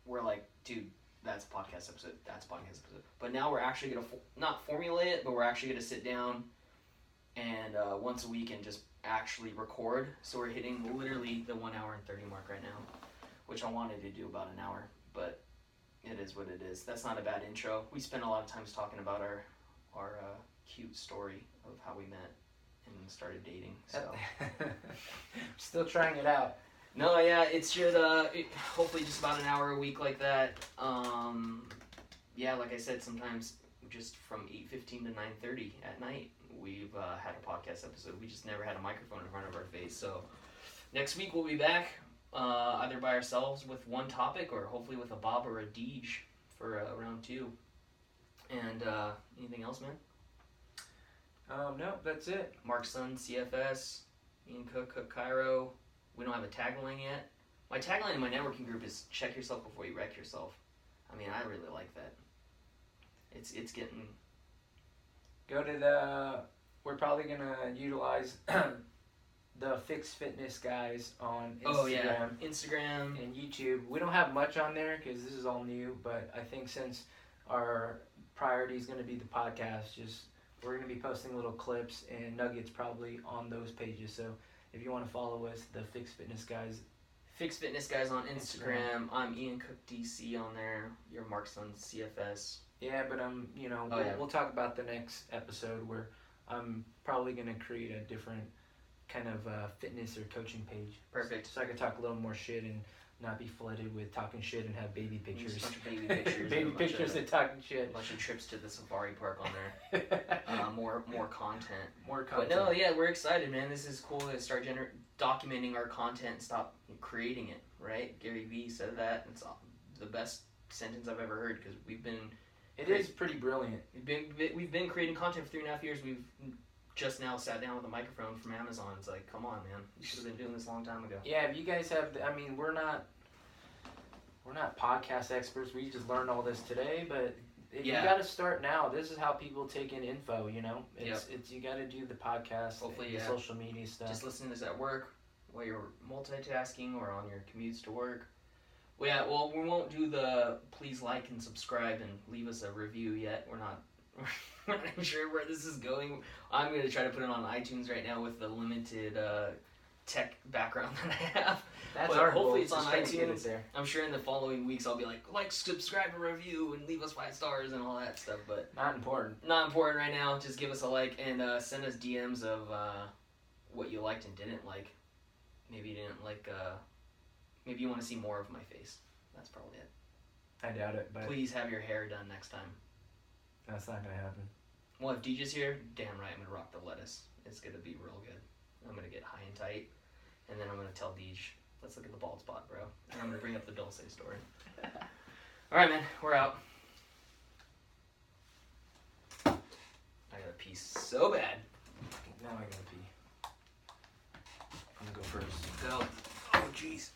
we're like, dude, that's a podcast episode. That's a podcast episode. But now we're actually going to, not formulate it, but we're actually going to sit down and once a week and just actually record. So we're hitting literally the 1 hour and 30 mark right now, which I wanted to do about an hour, but it is what it is. That's not a bad intro. We spent a lot of times talking about our cute story of how we met and started dating. So still trying it out. No, yeah, it should hopefully just about an hour a week like that. Yeah, like I said, sometimes just from 8:15 to 9:30 at night, we've had a podcast episode. We just never had a microphone in front of our face. So next week we'll be back, either by ourselves with one topic, or hopefully with a Bob or a Deej for round 2. And anything else, man? No, that's it. Mark Sun, CFS, Ian Cook Cairo. We don't have a tagline yet. My tagline in my networking group is check yourself before you wreck yourself. I mean, I really like that. It's getting... Go to we're probably going to utilize the FixFitness guys on Instagram. Oh, yeah. Instagram. And YouTube. We don't have much on there because this is all new, but I think since our priority is going to be the podcast, we're going to be posting little clips and nuggets probably on those pages. So if you want to follow us, the FixFitness guys. FixFitness guys on Instagram. I'm Ian Cook DC on there. You're Mark Sun CFS. Yeah, but we'll talk about the next episode where I'm probably going to create a different kind of fitness or coaching page. Perfect. So I can talk a little more shit and not be flooded with talking shit and have baby pictures. Just a bunch of baby pictures. Baby pictures and talking shit. A bunch of trips to the safari park on there. More content. More content. But no, yeah, we're excited, man. This is cool to start documenting our content and stop creating it, right? Gary Vee said that. It's the best sentence I've ever heard, because we've been... It is pretty brilliant. We've been creating content for 3.5 years. We've just now sat down with a microphone from Amazon. It's like, come on, man. You should have been doing this a long time ago. Yeah, if you guys have... we're not podcast experts. We just learned all this today, but you got to start now. This is how people take in info, you know? It's you got to do the podcast, hopefully, the social media stuff. Just listen to this at work, while you're multitasking, or on your commutes to work. Well, yeah, well, we won't do the please like and subscribe and leave us a review yet. We're not sure where this is going. I'm going to try to put it on iTunes right now with the limited tech background that I have. That's but our hopefully goal. it's on iTunes. There. I'm sure in the following weeks I'll be like, subscribe, and review, and leave us 5 stars and all that stuff. But not important. Not important right now. Just give us a like and send us DMs of what you liked and didn't like. Maybe you didn't like. Maybe you want to see more of my face. That's probably it. I doubt it, but... Please have your hair done next time. That's not going to happen. Well, if DJ's here, damn right, I'm going to rock the lettuce. It's going to be real good. I'm going to get high and tight, and then I'm going to tell Deej, let's look at the bald spot, bro. And I'm going to bring up the Dulce story. All right, man, we're out. I got to pee so bad. Now I got to pee. I'm going to go first. Go. Oh, jeez.